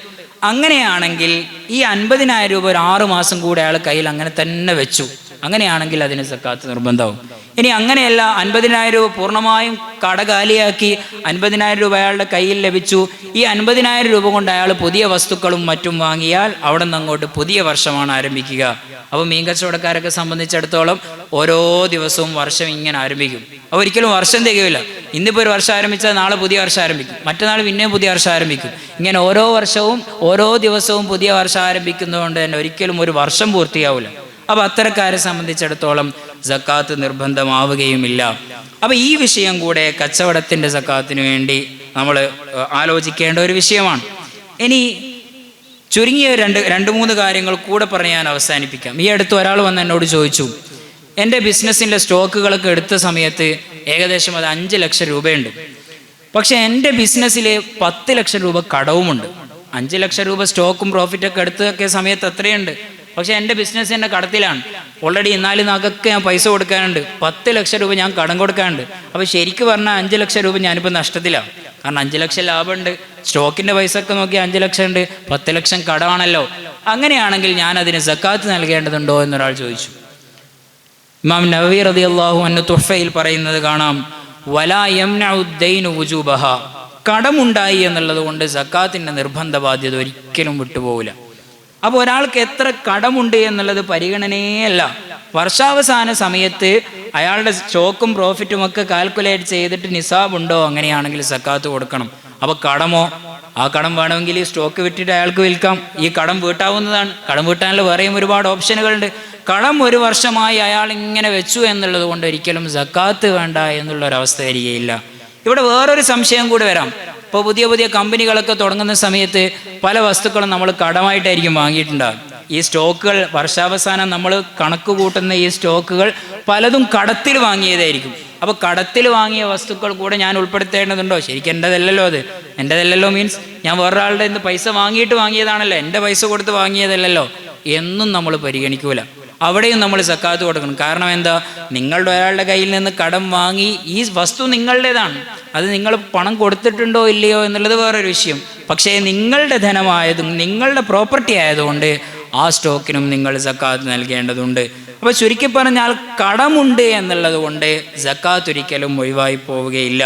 അങ്ങനെയാണെങ്കിൽ ഈ 50,000 രൂപ ഒരു 6 മാസം കൂടെ അയാൾ കയ്യിൽ അങ്ങനെ തന്നെ വെച്ചു. അങ്ങനെയാണെങ്കിൽ അതിന് സക്കാത്ത് നിർബന്ധമാവും. ഇനി അങ്ങനെയല്ല, 50,000 രൂപ പൂർണ്ണമായും കട കാലിയാക്കി 50,000 രൂപ അയാളുടെ കയ്യിൽ ലഭിച്ചു. ഈ 50,000 രൂപ കൊണ്ട് അയാൾ പുതിയ വസ്തുക്കളും മറ്റും വാങ്ങിയാൽ അവിടെ നിന്ന് അങ്ങോട്ട് പുതിയ വർഷമാണ് ആരംഭിക്കുക. അപ്പോൾ മീൻ കച്ചവടക്കാരൊക്കെ സംബന്ധിച്ചിടത്തോളം ഓരോ ദിവസവും വർഷം ഇങ്ങനെ ആരംഭിക്കും. അപ്പോൾ ഒരിക്കലും വർഷം തികയില്ല. ഇന്നിപ്പോൾ ഒരു വർഷം ആരംഭിച്ചാൽ നാളെ പുതിയ വർഷം ആരംഭിക്കും, മറ്റന്നാൾ പിന്നെയും പുതിയ വർഷം ആരംഭിക്കും. ഇങ്ങനെ ഓരോ വർഷവും ഓരോ ദിവസവും പുതിയ വർഷം ആരംഭിക്കുന്നതുകൊണ്ട് തന്നെ ഒരിക്കലും ഒരു വർഷം പൂർത്തിയാവില്ല. അപ്പോൾ അത്തരക്കാരെ സംബന്ധിച്ചിടത്തോളം സക്കാത്ത് നിർബന്ധമാവുകയുമില്ല. അപ്പോൾ ഈ വിഷയം കൂടെ കച്ചവടത്തിൻ്റെ സക്കാത്തിന് വേണ്ടി നമ്മൾ ആലോചിക്കേണ്ട ഒരു വിഷയമാണ്. ഇനി ചുരുങ്ങിയ രണ്ട് മൂന്ന് കാര്യങ്ങൾ കൂടെ പറഞ്ഞ് ഞാൻ അവസാനിപ്പിക്കാം. ഈ അടുത്ത് ഒരാൾ വന്ന് എന്നോട് ചോദിച്ചു, എൻ്റെ ബിസിനസ്സിൻ്റെ സ്റ്റോക്കുകളൊക്കെ എടുത്ത സമയത്ത് ഏകദേശം അത് 5 ലക്ഷം രൂപയുണ്ട്. പക്ഷേ എൻ്റെ ബിസിനസ്സിൽ 10 ലക്ഷം രൂപ കടവുമുണ്ട്. 5 ലക്ഷം രൂപ സ്റ്റോക്കും പ്രോഫിറ്റൊക്കെ എടുത്തൊക്കെ സമയത്ത് അത്രയുണ്ട്. പക്ഷേ എൻ്റെ ബിസിനസ് എൻ്റെ കടത്തിലാണ്. ഓൾറെഡി 4 നാക്കൊക്കെ ഞാൻ പൈസ കൊടുക്കാനുണ്ട്. 10 ലക്ഷം രൂപ ഞാൻ കടം കൊടുക്കാനുണ്ട്. അപ്പോൾ ശരിക്കും പറഞ്ഞാൽ 5 ലക്ഷം രൂപ ഞാനിപ്പോൾ നഷ്ടത്തിലാണ്. കാരണം 5 ലക്ഷം ലാഭമുണ്ട്, സ്റ്റോക്കിൻ്റെ പൈസ ഒക്കെ നോക്കി 5 ലക്ഷം ഉണ്ട്, 10 ലക്ഷം കടമാണല്ലോ. അങ്ങനെയാണെങ്കിൽ ഞാൻ അതിന് സക്കാത്ത് നൽകേണ്ടതുണ്ടോ എന്നൊരാൾ ചോദിച്ചു. ഇമാം നവവി റളിയല്ലാഹു അൻഹു തുഹ്ഫയിൽ പറയുന്നത് കാണാം, വലാ യംനഉ ദൈനു വുജൂബഹ, കടമുണ്ടായി എന്നുള്ളത് കൊണ്ട് സക്കാത്തിൻ്റെ നിർബന്ധ ബാധ്യത ഒരിക്കലും വിട്ടുപോകില്ല. അപ്പോൾ ഒരാൾക്ക് എത്ര കടമുണ്ട് എന്നുള്ളത് പരിഗണനയല്ല. വർഷാവസാന സമയത്ത് അയാളുടെ സ്റ്റോക്കും പ്രോഫിറ്റും ഒക്കെ കാൽക്കുലേറ്റ് ചെയ്തിട്ട് നിസാബുണ്ടോ, അങ്ങനെയാണെങ്കിൽ സക്കാത്ത് കൊടുക്കണം. അപ്പോൾ കടമോ, ആ കടം വേണമെങ്കിൽ ഈ സ്റ്റോക്ക് വിറ്റിട്ട് അയാൾക്ക് വിൽക്കാം. ഈ കടം വീട്ടാവുന്നതാണ്. കടം വീട്ടാനുള്ള വേറെയും ഒരുപാട് ഓപ്ഷനുകളുണ്ട്. കടം 1 വർഷമായി അയാൾ ഇങ്ങനെ വെച്ചു എന്നുള്ളത് കൊണ്ട് ഒരിക്കലും സക്കാത്ത് വേണ്ട എന്നുള്ളൊരവസ്ഥ വരികയില്ല. ഇവിടെ വേറൊരു സംശയം കൂടി വരാം. ഇപ്പോൾ പുതിയ പുതിയ കമ്പനികളൊക്കെ തുടങ്ങുന്ന സമയത്ത് പല വസ്തുക്കളും നമ്മൾ കടമായിട്ടായിരിക്കും വാങ്ങിയിട്ടുണ്ടാകും. ഈ സ്റ്റോക്കുകൾ വർഷാവസാനം നമ്മൾ കണക്ക് കൂട്ടുന്ന ഈ സ്റ്റോക്കുകൾ പലതും കടത്തിൽ വാങ്ങിയതായിരിക്കും. അപ്പോൾ കടത്തിൽ വാങ്ങിയ വസ്തുക്കൾ കൂടെ ഞാൻ ഉൾപ്പെടുത്തേണ്ടതുണ്ടോ? ശരിക്കും എൻ്റെതല്ലല്ലോ അത്. എൻ്റെതല്ലല്ലോ മീൻസ് ഞാൻ വേറൊരാളുടെ ഇന്ന് പൈസ വാങ്ങിയിട്ട് വാങ്ങിയതാണല്ലോ, എൻ്റെ പൈസ കൊടുത്ത് വാങ്ങിയതല്ലല്ലോ എന്നും നമ്മൾ പരിഗണിക്കൂല. അവിടെയും നമ്മൾ സക്കാത്ത് കൊടുക്കണം. കാരണം എന്താ, നിങ്ങളുടെ ഒരാളുടെ കയ്യിൽ നിന്ന് കടം വാങ്ങി ഈ വസ്തു നിങ്ങളുടേതാണ്. അത് നിങ്ങൾ പണം കൊടുത്തിട്ടുണ്ടോ ഇല്ലയോ എന്നുള്ളത് വേറൊരു വിഷയം. പക്ഷേ നിങ്ങളുടെ ധനമായതും നിങ്ങളുടെ പ്രോപ്പർട്ടി ആയതുകൊണ്ട് ആ സ്റ്റോക്കിനും നിങ്ങൾ സക്കാത്ത് നൽകേണ്ടതുണ്ട്. അപ്പോൾ ചുരുക്കി പറഞ്ഞാൽ കടമുണ്ട് എന്നുള്ളത് കൊണ്ട് സക്കാത്ത് ഒരിക്കലും ഒഴിവായി പോവുകയില്ല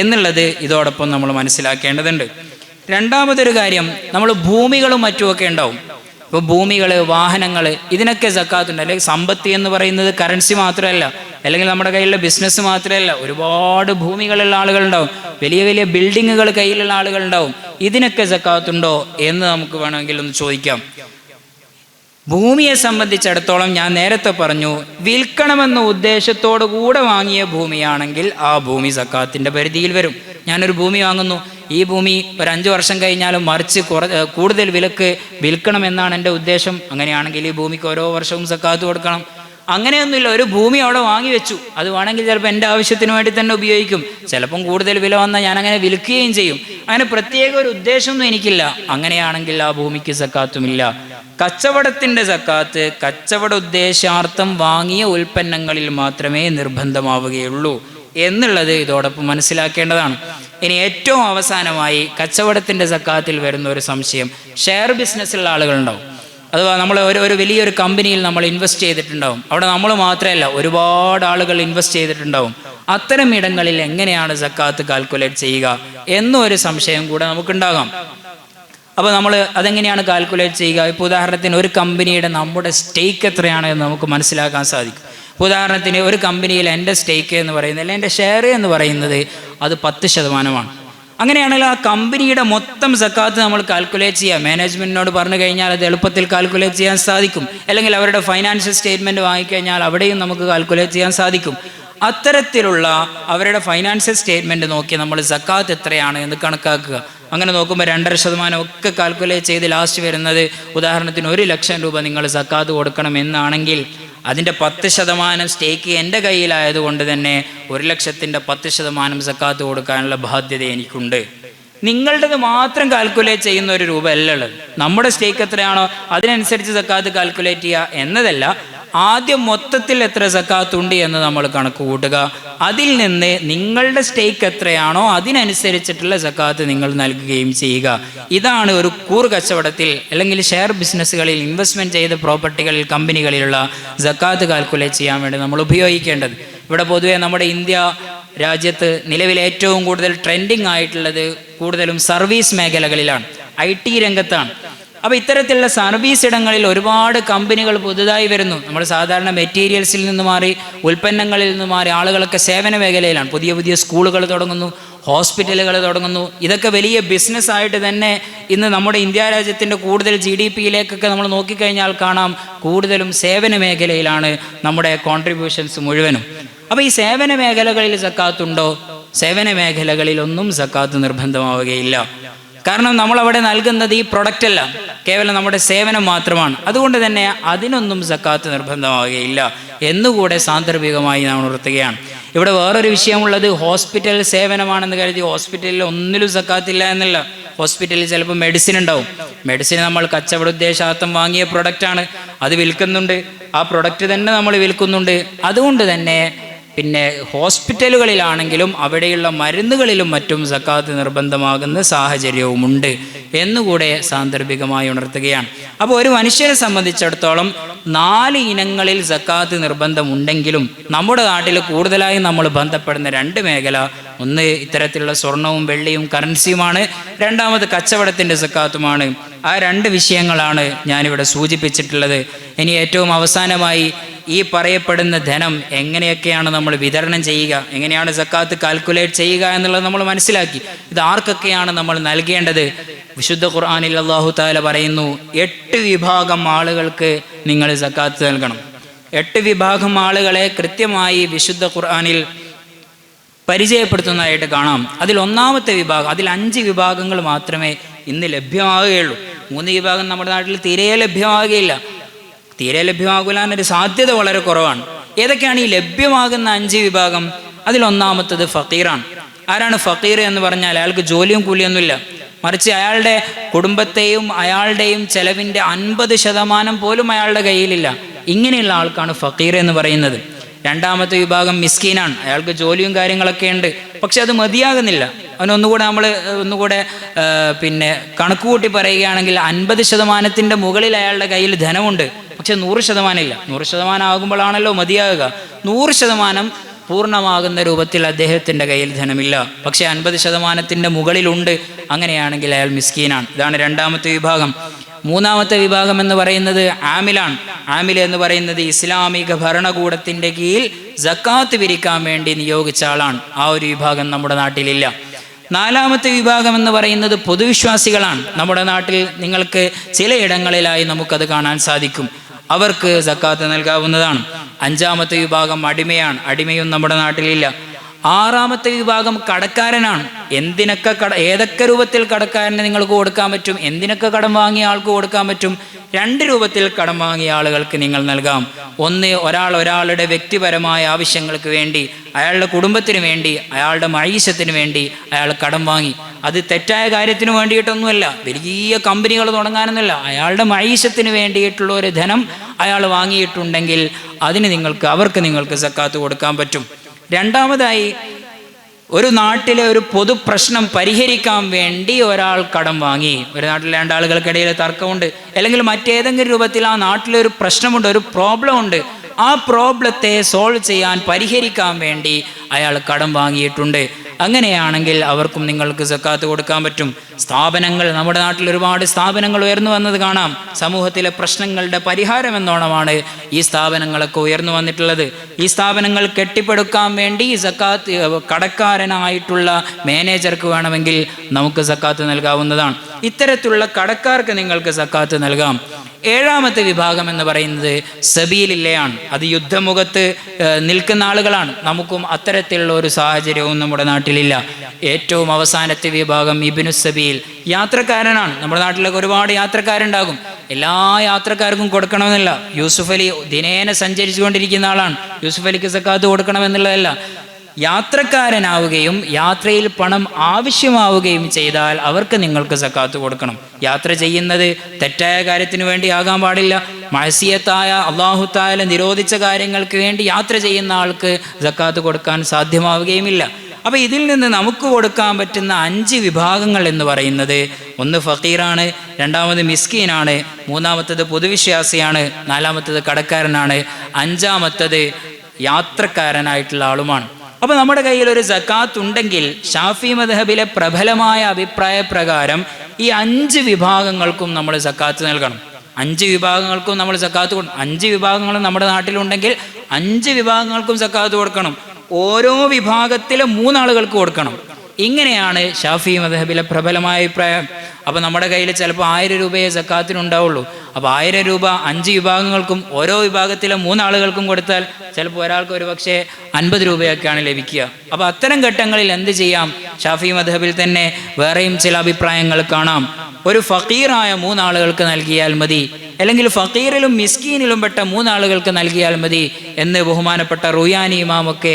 എന്നുള്ളത് ഇതോടൊപ്പം നമ്മൾ മനസ്സിലാക്കേണ്ടതുണ്ട്. രണ്ടാമതൊരു കാര്യം, നമ്മൾ ഭൂമികളും മറ്റുമൊക്കെ ഉണ്ടാവും. ഇപ്പോൾ ഭൂമികൾ, വാഹനങ്ങൾ, ഇതിനൊക്കെ സക്കാത്തുണ്ട്. അല്ലെങ്കിൽ സമ്പത്ത് എന്ന് പറയുന്നത് കറൻസി മാത്രമല്ല, അല്ലെങ്കിൽ നമ്മുടെ കയ്യിലുള്ള ബിസിനസ് മാത്രമല്ല, ഒരുപാട് ഭൂമികളുള്ള ആളുകളുണ്ടാവും, വലിയ വലിയ ബിൽഡിങ്ങുകൾ കയ്യിലുള്ള ആളുകളുണ്ടാവും. ഇതിനൊക്കെ സക്കാത്തുണ്ടോ എന്ന് നമുക്ക് വേണമെങ്കിൽ ഒന്ന് ചോദിക്കാം. ഭൂമിയെ സംബന്ധിച്ചിടത്തോളം ഞാൻ നേരത്തെ പറഞ്ഞു, വിൽക്കണമെന്ന ഉദ്ദേശത്തോടു കൂടെ വാങ്ങിയ ഭൂമിയാണെങ്കിൽ ആ ഭൂമി സക്കാത്തിൻ്റെ പരിധിയിൽ വരും. ഞാനൊരു ഭൂമി വാങ്ങുന്നു, ഈ ഭൂമി ഒരു 5 വർഷം കഴിഞ്ഞാലും മറിച്ച് കൂടുതൽ വിലക്ക് വിൽക്കണമെന്നാണ് എൻ്റെ ഉദ്ദേശം. അങ്ങനെയാണെങ്കിൽ ഈ ഭൂമിക്ക് ഓരോ വർഷവും സക്കാത്ത് കൊടുക്കണം. അങ്ങനെയൊന്നുമില്ല. ഒരു ഭൂമി അവിടെ വാങ്ങി വെച്ചു, അത് വേണമെങ്കിൽ ചിലപ്പോൾ എൻ്റെ ആവശ്യത്തിന് വേണ്ടി തന്നെ ഉപയോഗിക്കും. ചിലപ്പം കൂടുതൽ വില വന്നാൽ ഞാൻ അങ്ങനെ വിൽക്കുകയും ചെയ്യും. അങ്ങനെ പ്രത്യേക ഒരു ഉദ്ദേശമൊന്നും എനിക്കില്ല. അങ്ങനെയാണെങ്കിൽ ആ ഭൂമിക്ക് സക്കാത്തുമില്ല. കച്ചവടത്തിൻ്റെ സക്കാത്ത് കച്ചവട ഉദ്ദേശാർത്ഥം വാങ്ങിയ ഉൽപ്പന്നങ്ങളിൽ മാത്രമേ നിർബന്ധമാവുകയുള്ളൂ എന്നുള്ളത് ഇതോടൊപ്പം മനസ്സിലാക്കേണ്ടതാണ്. ഇനി ഏറ്റവും അവസാനമായി കച്ചവടത്തിൻ്റെ സക്കാത്തിൽ വരുന്ന ഒരു സംശയം, ഷെയർ ബിസിനസ്സുള്ള ആളുകളുണ്ടാവും. അഥവാ നമ്മൾ ഒരു വലിയൊരു കമ്പനിയിൽ നമ്മൾ ഇൻവെസ്റ്റ് ചെയ്തിട്ടുണ്ടാവും. അവിടെ നമ്മൾ മാത്രമല്ല, ഒരുപാട് ആളുകൾ ഇൻവെസ്റ്റ് ചെയ്തിട്ടുണ്ടാവും. അത്തരം ഇടങ്ങളിൽ എങ്ങനെയാണ് സക്കാത്ത് കാൽക്കുലേറ്റ് ചെയ്യുക എന്നൊരു സംശയം കൂടെ നമുക്കുണ്ടാകാം. അപ്പോൾ നമ്മൾ അതെങ്ങനെയാണ് കാൽക്കുലേറ്റ് ചെയ്യുക? ഇപ്പോൾ ഉദാഹരണത്തിന് ഒരു കമ്പനിയുടെ നമ്മുടെ സ്റ്റേക്ക് എത്രയാണ് എന്ന് നമുക്ക് മനസ്സിലാക്കാൻ സാധിക്കും. ഉദാഹരണത്തിന് ഒരു കമ്പനിയിൽ എൻ്റെ സ്റ്റേക്ക് എന്ന് പറയുന്നത്, അല്ലെങ്കിൽ എൻ്റെ ഷെയർ എന്ന് പറയുന്നത് അത് 10%. അങ്ങനെയാണെങ്കിൽ ആ കമ്പനിയുടെ മൊത്തം സക്കാത്ത് നമ്മൾ കാൽക്കുലേറ്റ് ചെയ്യുക. മാനേജ്മെൻറ്റിനോട് പറഞ്ഞു കഴിഞ്ഞാൽ അത് എളുപ്പത്തിൽ കാൽക്കുലേറ്റ് ചെയ്യാൻ സാധിക്കും. അല്ലെങ്കിൽ അവരുടെ ഫൈനാൻഷ്യൽ സ്റ്റേറ്റ്മെൻറ്റ് വാങ്ങിക്കഴിഞ്ഞാൽ അവിടെയും നമുക്ക് കാൽക്കുലേറ്റ് ചെയ്യാൻ സാധിക്കും. അത്തരത്തിലുള്ള അവരുടെ ഫൈനാൻഷ്യൽ സ്റ്റേറ്റ്മെൻറ്റ് നോക്കി നമ്മൾ സക്കാത്ത് എത്രയാണ് എന്ന് കണക്കാക്കുക. അങ്ങനെ നോക്കുമ്പോൾ 2.5% ഒക്കെ കാൽക്കുലേറ്റ് ചെയ്ത് ലാസ്റ്റ് വരുന്നത്, ഉദാഹരണത്തിന് 1 ലക്ഷം രൂപ നിങ്ങൾ സക്കാത്ത് കൊടുക്കണം എന്നാണെങ്കിൽ അതിൻ്റെ 10% സ്റ്റേക്ക് എൻ്റെ കയ്യിലായതുകൊണ്ട് തന്നെ 1,00,000ൻ്റെ 10% സക്കാത്ത് കൊടുക്കാനുള്ള ബാധ്യത എനിക്കുണ്ട്. നിങ്ങളുടേത് മാത്രം കാൽക്കുലേറ്റ് ചെയ്യുന്ന ഒരു രൂപ അല്ല ഉള്ളത്. നമ്മുടെ സ്റ്റേക്ക് എത്രയാണോ അതിനനുസരിച്ച് സക്കാത്ത് കാൽക്കുലേറ്റ് ചെയ്യുക എന്നതല്ല, ആദ്യം മൊത്തത്തിൽ എത്ര സക്കാത്ത് ഉണ്ട് എന്ന് നമ്മൾ കണക്ക് കൂട്ടുക. അതിൽ നിന്ന് നിങ്ങളുടെ സ്റ്റേക്ക് എത്രയാണോ അതിനനുസരിച്ചിട്ടുള്ള സക്കാത്ത് നിങ്ങൾ നൽകുകയും ചെയ്യുക. ഇതാണ് ഒരു കൂറ് കച്ചവടത്തിൽ അല്ലെങ്കിൽ ഷെയർ ബിസിനസ്സുകളിൽ ഇൻവെസ്റ്റ്മെൻറ്റ് ചെയ്ത പ്രോപ്പർട്ടികളിൽ കമ്പനികളിലുള്ള സക്കാത്ത് കാൽക്കുലേറ്റ് ചെയ്യാൻ വേണ്ടി നമ്മൾ ഉപയോഗിക്കേണ്ടത്. ഇവിടെ പൊതുവെ നമ്മുടെ ഇന്ത്യ രാജ്യത്ത് നിലവിൽ ഏറ്റവും കൂടുതൽ ട്രെൻഡിങ് ആയിട്ടുള്ളത് കൂടുതലും സർവീസ് മേഖലകളിലാണ്, IT രംഗത്താണ്. അപ്പോൾ ഇത്തരത്തിലുള്ള സർവീസ് ഇടങ്ങളിൽ ഒരുപാട് കമ്പനികൾ പുതുതായി വരുന്നു. നമ്മൾ സാധാരണ മെറ്റീരിയൽസിൽ നിന്ന് മാറി, ഉൽപ്പന്നങ്ങളിൽ നിന്ന് മാറി ആളുകളൊക്കെ സേവന മേഖലയിലാണ്. പുതിയ പുതിയ സ്കൂളുകൾ തുടങ്ങുന്നു, ഹോസ്പിറ്റലുകൾ തുടങ്ങുന്നു. ഇതൊക്കെ വലിയ ബിസിനസ്സായിട്ട് തന്നെ ഇന്ന് നമ്മുടെ ഇന്ത്യ രാജ്യത്തിൻ്റെ കൂടുതൽ GDPയിലേക്കൊക്കെ നമ്മൾ നോക്കിക്കഴിഞ്ഞാൽ കാണാം കൂടുതലും സേവന മേഖലയിലാണ് നമ്മുടെ കോൺട്രിബ്യൂഷൻസ് മുഴുവനും. അപ്പോൾ ഈ സേവന മേഖലകളിൽ സക്കാത്തുണ്ടോ? സേവന മേഖലകളിലൊന്നും സക്കാത്ത് നിർബന്ധമാവുകയില്ല. കാരണം നമ്മളവിടെ നൽകുന്നത് ഈ പ്രൊഡക്റ്റ് അല്ല, കേവലം നമ്മുടെ സേവനം മാത്രമാണ്. അതുകൊണ്ട് തന്നെ അതിനൊന്നും സക്കാത്ത് നിർബന്ധമാവുകയില്ല എന്നുകൂടെ സാന്ദർഭികമായി നാം ഉണർത്തുകയാണ്. ഇവിടെ വേറൊരു വിഷയമുള്ളത് ഹോസ്പിറ്റൽ സേവനമാണെന്ന് കരുതി ഹോസ്പിറ്റലിൽ ഒന്നിലും സക്കാത്തില്ല എന്നല്ല. ഹോസ്പിറ്റലിൽ ചിലപ്പോൾ മെഡിസിൻ ഉണ്ടാവും. മെഡിസിൻ നമ്മൾ കച്ചവട ഉദ്ദേശാർത്ഥം വാങ്ങിയ പ്രൊഡക്റ്റാണ്, അത് വിൽക്കുന്നുണ്ട്. ആ പ്രൊഡക്റ്റ് തന്നെ നമ്മൾ വിൽക്കുന്നുണ്ട്. അതുകൊണ്ട് തന്നെ പിന്നെ ഹോസ്പിറ്റലുകളിലാണെങ്കിലും അവിടെയുള്ള മരുന്നുകളിലും മറ്റും സക്കാത്ത് നിർബന്ധമാകുന്ന സാഹചര്യവുമുണ്ട് എന്നുകൂടെ സാന്ദർഭികമായി ഉണർത്തുകയാണ്. അപ്പോൾ ഒരു മനുഷ്യനെ സംബന്ധിച്ചിടത്തോളം 4 ഇനങ്ങളിൽ സക്കാത്ത് നിർബന്ധമുണ്ടെങ്കിലും നമ്മുടെ നാട്ടിൽ കൂടുതലായി നമ്മൾ ബന്ധപ്പെടുന്ന 2 മേഖല, ഒന്ന് ഇത്തരത്തിലുള്ള സ്വർണവും വെള്ളിയും കറൻസിയുമാണ്, രണ്ടാമത് കച്ചവടത്തിൻ്റെ സക്കാത്തുമാണ്. ആ 2 വിഷയങ്ങളാണ് ഞാനിവിടെ സൂചിപ്പിച്ചിട്ടുള്ളത്. ഇനി ഏറ്റവും അവസാനമായി ഈ പറയപ്പെടുന്ന ധനം എങ്ങനെയൊക്കെയാണ് നമ്മൾ വിതരണം ചെയ്യുക, എങ്ങനെയാണ് സക്കാത്ത് കാൽക്കുലേറ്റ് ചെയ്യുക എന്നുള്ളത് നമ്മൾ മനസ്സിലാക്കി. ഇത് ആർക്കൊക്കെയാണ് നമ്മൾ നൽകേണ്ടത്? വിശുദ്ധ ഖുർആനിൽ അല്ലാഹു തആല പറയുന്നു 8 വിഭാഗം ആളുകൾക്ക് നിങ്ങൾ സക്കാത്ത് നൽകണം. 8 വിഭാഗം ആളുകളെ കൃത്യമായി വിശുദ്ധ ഖുർആനിൽ പരിചയപ്പെടുത്തുന്നതായിട്ട് കാണാം. അതിൽ ഒന്നാമത്തെ വിഭാഗം, അതിൽ 5 വിഭാഗങ്ങൾ മാത്രമേ ഇന്ന് ലഭ്യമാവുകയുള്ളൂ. 3 വിഭാഗം നമ്മുടെ നാട്ടിൽ തീരെ ലഭ്യമാവുകയില്ല. തീരെ ലഭ്യമാകില്ല എന്നൊരു സാധ്യത വളരെ കുറവാണ്. ഏതൊക്കെയാണ് ഈ ലഭ്യമാകുന്ന 5 വിഭാഗം? അതിലൊന്നാമത്തത് ഫക്കീറാണ്. ആരാണ് ഫക്കീർ എന്ന് പറഞ്ഞാൽ? അയാൾക്ക് ജോലിയും കൂലിയൊന്നുമില്ല, മറിച്ച് അയാളുടെ കുടുംബത്തെയും അയാളുടെയും ചെലവിൻ്റെ 50% പോലും അയാളുടെ കയ്യിലില്ല. ഇങ്ങനെയുള്ള ആൾക്കാണ് ഫക്കീർ എന്ന് പറയുന്നത്. രണ്ടാമത്തെ വിഭാഗം മിസ്കീനാണ്. അയാൾക്ക് ജോലിയും കാര്യങ്ങളൊക്കെ ഉണ്ട്, പക്ഷെ അത് മതിയാകുന്നില്ല. ഒന്നുകൂടെ പിന്നെ കണക്കുകൂട്ടി പറയുകയാണെങ്കിൽ 50% മുകളിൽ അയാളുടെ കയ്യിൽ ധനമുണ്ട്, പക്ഷെ 100% ഇല്ല. 100% ആകുമ്പോഴാണല്ലോ മതിയാകുക. 100% പൂർണ്ണമാകുന്ന രൂപത്തിൽ അദ്ദേഹത്തിൻ്റെ കയ്യിൽ ധനമില്ല, പക്ഷെ 50% മുകളിലുണ്ട്. അങ്ങനെയാണെങ്കിൽ അയാൾ മിസ്കീനാണ്. ഇതാണ് രണ്ടാമത്തെ വിഭാഗം. മൂന്നാമത്തെ വിഭാഗം എന്ന് പറയുന്നത് ആമിലാണ്. ആമിൽ എന്ന് പറയുന്നത് ഇസ്ലാമിക ഭരണകൂടത്തിൻ്റെ കീഴിൽ സക്കാത്ത് പിരിക്കാൻ വേണ്ടി നിയോഗിച്ച ആളാണ്. ആ ഒരു വിഭാഗം നമ്മുടെ നാട്ടിലില്ല. നാലാമത്തെ വിഭാഗം എന്ന് പറയുന്നത് പൊതുവിശ്വാസികളാണ്. നമ്മുടെ നാട്ടിൽ നിങ്ങൾക്ക് ചിലയിടങ്ങളിലായി നമുക്കത് കാണാൻ സാധിക്കും. അവർക്ക് സക്കാത്ത് നൽകാവുന്നതാണ്. അഞ്ചാമത്തെ വിഭാഗം അടിമയാണ്. അടിമയും നമ്മുടെ നാട്ടിലില്ല. ആറാമത്തെ വിഭാഗം കടക്കാരനാണ്. ഏതൊക്കെ രൂപത്തിൽ കടക്കാരന് നിങ്ങൾക്ക് കൊടുക്കാൻ പറ്റും? എന്തിനൊക്കെ കടം വാങ്ങിയ ആൾക്ക് കൊടുക്കാൻ പറ്റും? 2 രൂപത്തിൽ കടം വാങ്ങിയ ആളുകൾക്ക് നിങ്ങൾ നൽകാം. ഒന്ന്, ഒരാളുടെ വ്യക്തിപരമായ ആവശ്യങ്ങൾക്ക് വേണ്ടി, അയാളുടെ കുടുംബത്തിന് വേണ്ടി, അയാളുടെ മഴീശത്തിന് വേണ്ടി അയാൾ കടം വാങ്ങി. അത് തെറ്റായ കാര്യത്തിന് വേണ്ടിയിട്ടൊന്നുമല്ല, വലിയ കമ്പനികൾ തുടങ്ങാനൊന്നുമല്ല. അയാളുടെ മഴീശത്തിന് വേണ്ടിയിട്ടുള്ള ഒരു ധനം അയാൾ വാങ്ങിയിട്ടുണ്ടെങ്കിൽ അവർക്ക് നിങ്ങൾക്ക് സക്കാത്ത് കൊടുക്കാൻ പറ്റും. രണ്ടാമതായി, ഒരു നാട്ടിലെ ഒരു പൊതു പ്രശ്നം പരിഹരിക്കാൻ വേണ്ടി ഒരാൾ കടം വാങ്ങി. ഒരു നാട്ടിലെ 2 ആളുകൾക്കിടയിൽ തർക്കമുണ്ട്, അല്ലെങ്കിൽ മറ്റേതെങ്കിലും രൂപത്തിൽ ആ നാട്ടിലൊരു പ്രശ്നമുണ്ട്, ഒരു പ്രോബ്ലം ഉണ്ട്. ആ പ്രോബ്ലത്തെ സോൾവ് ചെയ്യാൻ, പരിഹരിക്കാൻ വേണ്ടി അയാൾ കടം വാങ്ങിയിട്ടുണ്ട്. അങ്ങനെയാണെങ്കിൽ അവർക്കും നിങ്ങൾക്ക് സക്കാത്ത് കൊടുക്കാൻ പറ്റും. സ്ഥാപനങ്ങൾ, നമ്മുടെ നാട്ടിൽ ഒരുപാട് സ്ഥാപനങ്ങൾ ഉയർന്നു വന്നത് കാണാം. സമൂഹത്തിലെ പ്രശ്നങ്ങളുടെ പരിഹാരം എന്നോണമാണ് ഈ സ്ഥാപനങ്ങളൊക്കെ ഉയർന്നു വന്നിട്ടുള്ളത്. ഈ സ്ഥാപനങ്ങൾ കെട്ടിപ്പടുക്കാൻ വേണ്ടി സക്കാത്ത് കടക്കാരനായിട്ടുള്ള മാനേജർക്ക് വേണമെങ്കിൽ നമുക്ക് സക്കാത്ത് നൽകാവുന്നതാണ്. ഇത്തരത്തിലുള്ള കടക്കാർക്ക് നിങ്ങൾക്ക് സക്കാത്ത് നൽകാം. ഏഴാമത്തെ വിഭാഗം എന്ന് പറയുന്നത് സബീലില്ലയാണ്. അത് യുദ്ധമുഖത്ത് നിൽക്കുന്ന ആളുകളാണ്. നമുക്കും അത്തരത്തിലുള്ള ഒരു സാഹചര്യവും നമ്മുടെ നാട്ടിലില്ല. ഏറ്റവും അവസാനത്തെ വിഭാഗം ഇബ്നു സബീൽ, യാത്രക്കാരനാണ്. നമ്മുടെ നാട്ടിലൊക്കെ ഒരുപാട് യാത്രക്കാരുണ്ടാകും. എല്ലാ യാത്രക്കാർക്കും കൊടുക്കണമെന്നില്ല. യൂസുഫ് അലി ദിനേന സഞ്ചരിച്ചു കൊണ്ടിരിക്കുന്ന ആളാണ്. യൂസുഫ് അലിക്ക് സക്കാത്ത് കൊടുക്കണമെന്നുള്ളതല്ല. യാത്രക്കാരനാവുകയും യാത്രയിൽ പണം ആവശ്യമാവുകയും ചെയ്താൽ അവർക്ക് നിങ്ങൾക്ക് സക്കാത്ത് കൊടുക്കണം. യാത്ര ചെയ്യുന്നത് തെറ്റായ കാര്യത്തിന് വേണ്ടി ആകാൻ പാടില്ല. മഅസിയത്തായ അല്ലാഹു തആല നിരോധിച്ച കാര്യങ്ങൾക്ക് വേണ്ടി യാത്ര ചെയ്യുന്ന ആൾക്ക് സക്കാത്ത് കൊടുക്കാൻ സാധ്യമാവുകയുമില്ല. അപ്പോൾ ഇതിൽ നിന്ന് നമുക്ക് കൊടുക്കാൻ പറ്റുന്ന 5 വിഭാഗങ്ങൾ എന്ന് പറയുന്നത്, ഒന്ന് ഫക്കീറാണ്, രണ്ടാമത് മിസ്കീനാണ്, മൂന്നാമത്തത് പൊതുവിശ്വാസിയാണ്, നാലാമത്തത് കടക്കാരനാണ്, അഞ്ചാമത്തത് യാത്രക്കാരനായിട്ടുള്ള ആളുമാണ്. അപ്പോൾ നമ്മുടെ കയ്യിൽ ഒരു സക്കാത്ത് ഉണ്ടെങ്കിൽ ഷാഫി മദ്ഹബിലെ പ്രബലമായ അഭിപ്രായ പ്രകാരം ഈ 5 വിഭാഗങ്ങൾക്കും നമ്മൾ സക്കാത്ത് നൽകണം. 5 വിഭാഗങ്ങൾക്കും നമ്മൾ സക്കാത്ത് കൊടുക്കണം. 5 വിഭാഗങ്ങളും നമ്മുടെ നാട്ടിലുണ്ടെങ്കിൽ 5 വിഭാഗങ്ങൾക്കും സക്കാത്ത് കൊടുക്കണം. ഓരോ വിഭാഗത്തിലെ 3 ആളുകൾക്ക് കൊടുക്കണം. ഇങ്ങനെയാണ് ഷാഫി മദ്ഹബിലെ പ്രബലമായ അഭിപ്രായം. അപ്പോൾ നമ്മുടെ കയ്യിൽ ചിലപ്പോൾ 1000 രൂപയെ സക്കാത്തിനുണ്ടാവുള്ളൂ. അപ്പോൾ 1000 രൂപ 5 വിഭാഗങ്ങൾക്കും ഓരോ വിഭാഗത്തിലെ 3 ആളുകൾക്കും കൊടുത്താൽ ചിലപ്പോൾ ഒരാൾക്ക് ഒരു പക്ഷേ 50 രൂപയൊക്കെയാണ് ലഭിക്കുക. അപ്പോൾ അത്തരം ഘട്ടങ്ങളിൽ എന്ത് ചെയ്യാം? ഷാഫി മദ്ഹബിൽ തന്നെ വേറെയും ചില അഭിപ്രായങ്ങൾ കാണാം. ഒരു ഫക്കീറായ 3 ആളുകൾക്ക് നൽകിയാൽ മതി, അല്ലെങ്കിൽ ഫക്കീറിലും മിസ്കീനിലും പെട്ട 3 ആളുകൾക്ക് നൽകിയാൽ മതി എന്ന് ബഹുമാനപ്പെട്ട റുയാനി ഇമാമൊക്കെ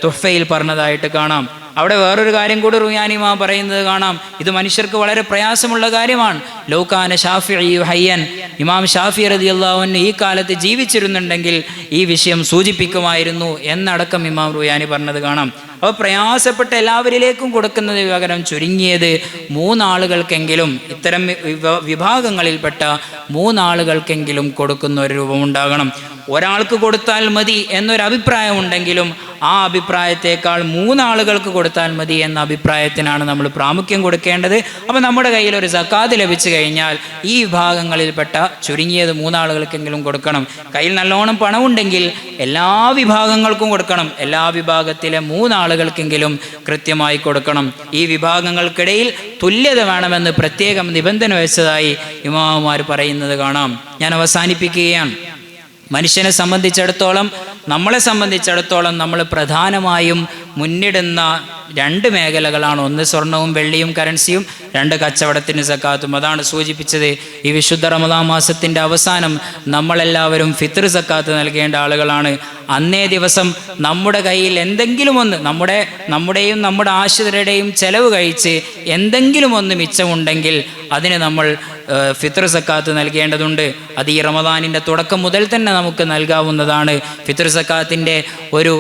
തുഹ്ഫയിൽ പറഞ്ഞതായിട്ട് കാണാം. അവിടെ വേറൊരു കാര്യം കൂടി റുയാനി ഇമാം പറയുന്നത് കാണാം. ഇത് മനുഷ്യർക്ക് വളരെ പ്രയാസമുള്ള കാര്യമാണ്. ലൗകാന ഷാഫിഈ ഹയ്യൻ, ഇമാം ഷാഫി റളിയല്ലാഹു അൻഹു ഈ കാലത്ത് ജീവിച്ചിരുന്നുണ്ടെങ്കിൽ ഈ വിഷയം സൂചിപ്പിക്കുമായിരുന്നു എന്നടക്കം ഇമാം റുയാനി പറഞ്ഞത് കാണാം. അപ്പോൾ പ്രയാസപ്പെട്ട എല്ലാവരിലേക്കും കൊടുക്കുന്നതിന് പകരം ചുരുങ്ങിയത് 3 ആളുകൾക്കെങ്കിലും, ഇത്തരം വിഭാഗങ്ങളിൽപ്പെട്ട 3 ആളുകൾക്കെങ്കിലും കൊടുക്കുന്ന ഒരു രൂപമുണ്ടാകണം. ഒരാൾക്ക് കൊടുത്താൽ മതി എന്നൊരഭിപ്രായം ഉണ്ടെങ്കിലും ആ അഭിപ്രായത്തേക്കാൾ 3 ആളുകൾക്ക് കൊടുത്താൽ മതി എന്ന അഭിപ്രായത്തിനാണ് നമ്മൾ പ്രാമുഖ്യം കൊടുക്കേണ്ടത്. അപ്പോൾ നമ്മുടെ കയ്യിൽ ഒരു സക്കാത്ത് ലഭിച്ചു കഴിഞ്ഞാൽ ഈ വിഭാഗങ്ങളിൽപ്പെട്ട ചുരുങ്ങിയത് 3 ആളുകൾക്കെങ്കിലും കൊടുക്കണം. കയ്യിൽ നല്ലോണം പണമുണ്ടെങ്കിൽ എല്ലാ വിഭാഗങ്ങൾക്കും കൊടുക്കണം. എല്ലാ വിഭാഗത്തിലെ 3 ആളുകൾക്കെങ്കിലും കൃത്യമായി കൊടുക്കണം. ഈ വിഭാഗങ്ങൾക്കിടയിൽ തുല്യത വേണമെന്ന് പ്രത്യേകം നിബന്ധന വെച്ചതായി ഇമാമുമാർ പറയുന്നത് കാണാം. ഞാൻ അവസാനിപ്പിക്കുകയാണ്. മനുഷ്യനെ സംബന്ധിച്ചിടത്തോളം, നമ്മളെ സംബന്ധിച്ചിടത്തോളം നമ്മൾ പ്രധാനമായും മുന്നിടുന്ന 2 മേഖലകളാണ്. ഒന്ന് സ്വർണവും വെള്ളിയും കറൻസിയും, 2 കച്ചവടത്തിന് സക്കാത്തും. അതാണ് സൂചിപ്പിച്ചത്. ഈ വിശുദ്ധ റമദാൻ മാസത്തിൻ്റെ അവസാനം നമ്മളെല്ലാവരും ഫിത്ർ സക്കാത്ത് നൽകേണ്ട ആളുകളാണ്. അന്നേ ദിവസം നമ്മുടെ കയ്യിൽ എന്തെങ്കിലും ഒന്ന്, നമ്മുടെയും നമ്മുടെ ആശ്രിതരുടെയും ചെലവ് കഴിച്ച് എന്തെങ്കിലും ഒന്ന് മിച്ചമുണ്ടെങ്കിൽ അതിന് നമ്മൾ ഫിത്ർ സക്കാത്ത് നൽകേണ്ടതുണ്ട്. അത് ഈ റമദാനിൻ്റെ തുടക്കം മുതൽ തന്നെ നമുക്ക് നൽകാവുന്നതാണ്. ഫിത്ർ സക്കാത്തിൻ്റെ ഒരു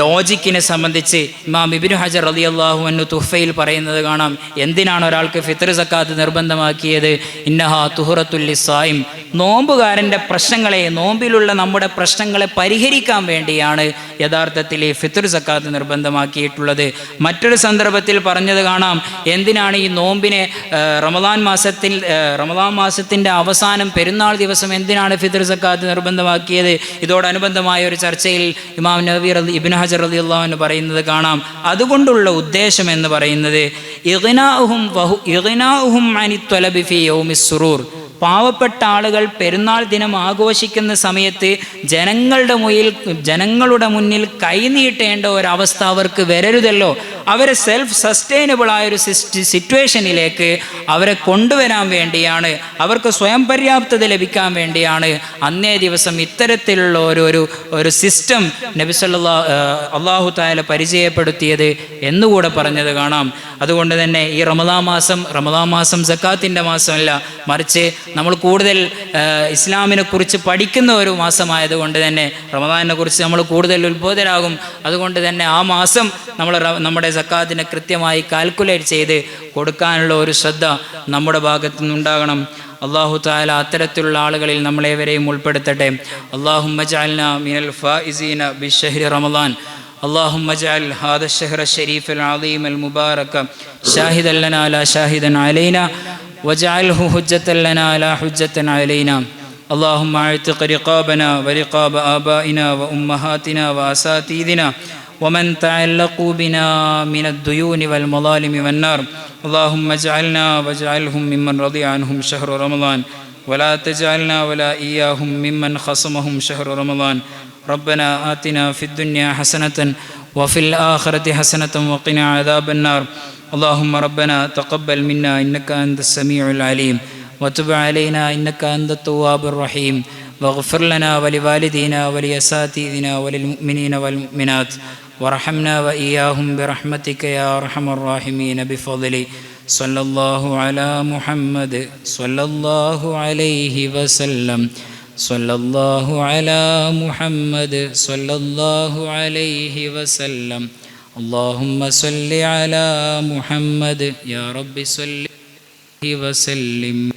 ലോജിക്കിനെ സംബന്ധിച്ച് ഇമാം ഇബ്നു ഹജർ റളിയല്ലാഹു അൻഹു തുഹ്ഫയിൽ പറയുന്നത് കാണാം. എന്തിനാണ് ഒരാൾക്ക് ഫിത്ർ സക്കാത്ത് നിർബന്ധമാക്കിയത്? ഇന്നഹാ തുഹറത്തുൽ ലിസ്സായിം, നോമ്പുകാരൻ്റെ പ്രശ്നങ്ങളെ, നോമ്പിലുള്ള നമ്മുടെ പ്രശ്നങ്ങളെ പരിഹരിക്കാൻ വേണ്ടിയാണ് യഥാർത്ഥത്തിൽ ഈ ഫിത്ർ സക്കാത്ത് നിർബന്ധമാക്കിയിട്ടുള്ളത്. മറ്റൊരു സന്ദർഭത്തിൽ പറഞ്ഞത് കാണാം. എന്തിനാണ് ഈ നോമ്പിനെ റമദാൻ മാസത്തിൻ്റെ അവസാനം പെരുന്നാൾ ദിവസം എന്തിനാണ് ഫിത്ർ സക്കാത്ത് നിർബന്ധമാക്കിയത്? ഇതോടനുബന്ധമായ ഒരു ചർച്ചയിൽ ഇമാം നവവി ഇബ്നു ഹജർ റളിയല്ലാഹു അൻഹു പറയുന്നത് കാണാം. അതുകൊണ്ടുള്ള ഉദ്ദേശം എന്ന് പറയുന്നത് ഇഗ്നാഉഹും അനി ത്വലബി ഫീ യൗമിസ് സുറൂർ, പാവപ്പെട്ട ആളുകൾ പെരുന്നാൾ ദിനം ആഘോഷിക്കുന്ന സമയത്ത് ജനങ്ങളുടെ മുന്നിൽ കൈനീട്ടേണ്ട ഒരവസ്ഥ അവർക്ക് വരരുതല്ലോ. അവരെ സെൽഫ് സസ്റ്റൈനബിൾ ആയൊരു സിറ്റുവേഷനിലേക്ക് അവരെ കൊണ്ടുവരാൻ വേണ്ടിയാണ്, അവർക്ക് സ്വയം പര്യാപ്തത ലഭിക്കാൻ വേണ്ടിയാണ് അന്നേ ദിവസം ഇത്തരത്തിലുള്ള ഒരു സിസ്റ്റം നബി അല്ലാഹു തആല പരിചയപ്പെടുത്തിയത് എന്നുകൂടെ പറഞ്ഞത് കാണാം. അതുകൊണ്ട് തന്നെ ഈ റമദാൻ മാസം സക്കാത്തിൻ്റെ മാസമല്ല, മറിച്ച് നമ്മൾ കൂടുതൽ ഇസ്ലാമിനെ കുറിച്ച് പഠിക്കുന്ന ഒരു മാസമായതുകൊണ്ട് തന്നെ റമദാനിനെ കുറിച്ച് നമ്മൾ കൂടുതൽ ഉത്ബോധരാകും. അതുകൊണ്ട് തന്നെ ആ മാസം നമ്മുടെ സക്കാത്തിനെ കൃത്യമായി കാൽക്കുലേറ്റ് ചെയ്ത് കൊടുക്കാനുള്ള ഒരു ശ്രദ്ധ നമ്മുടെ ഭാഗത്തു നിന്നുണ്ടാകണം. അല്ലാഹു തആല അത്തരത്തിലുള്ള ആളുകളിൽ നമ്മളേവരെയും ഉൾപ്പെടുത്തട്ടെ. അല്ലാഹുമ്മ ജഅൽനാ മിനൽ ഫായിസീന ബിശഹ്രി റമദാൻ. اللهم اجعل هذا الشهر الشريف العظيم المبارك شاهدا لنا لا شاهدا علينا واجعله حجة لنا لا حجة علينا. اللهم اعتق رقابنا ورقاب آبائنا وأمهاتنا وأساتذتنا ومن تعلقوا بنا من الديون والمظالم والنار. اللهم اجعلنا واجعلهم ممن رضي عنهم شهر رمضان ولا تجعلنا ولا إياهم ممن خصمهم شهر رمضان. ربنا آتنا في الدنيا حسنة وفي الآخرة حسنة وقنا عذاب النار. اللهم ربنا تقبل منا إنك أنت السميع العليم وتب علينا إنك أنت التواب الرحيم واغفر لنا ولوالدينا ولأساتذتنا وللمؤمنين والمؤمنات وارحمنا وإياهم برحمتك يا أرحم الراحمين بفضلك. صلى الله على محمد صلى الله عليه وسلم. صلى الله على محمد صلى الله عليه وسلم. اللهم صل على محمد يا رب صل وسلم.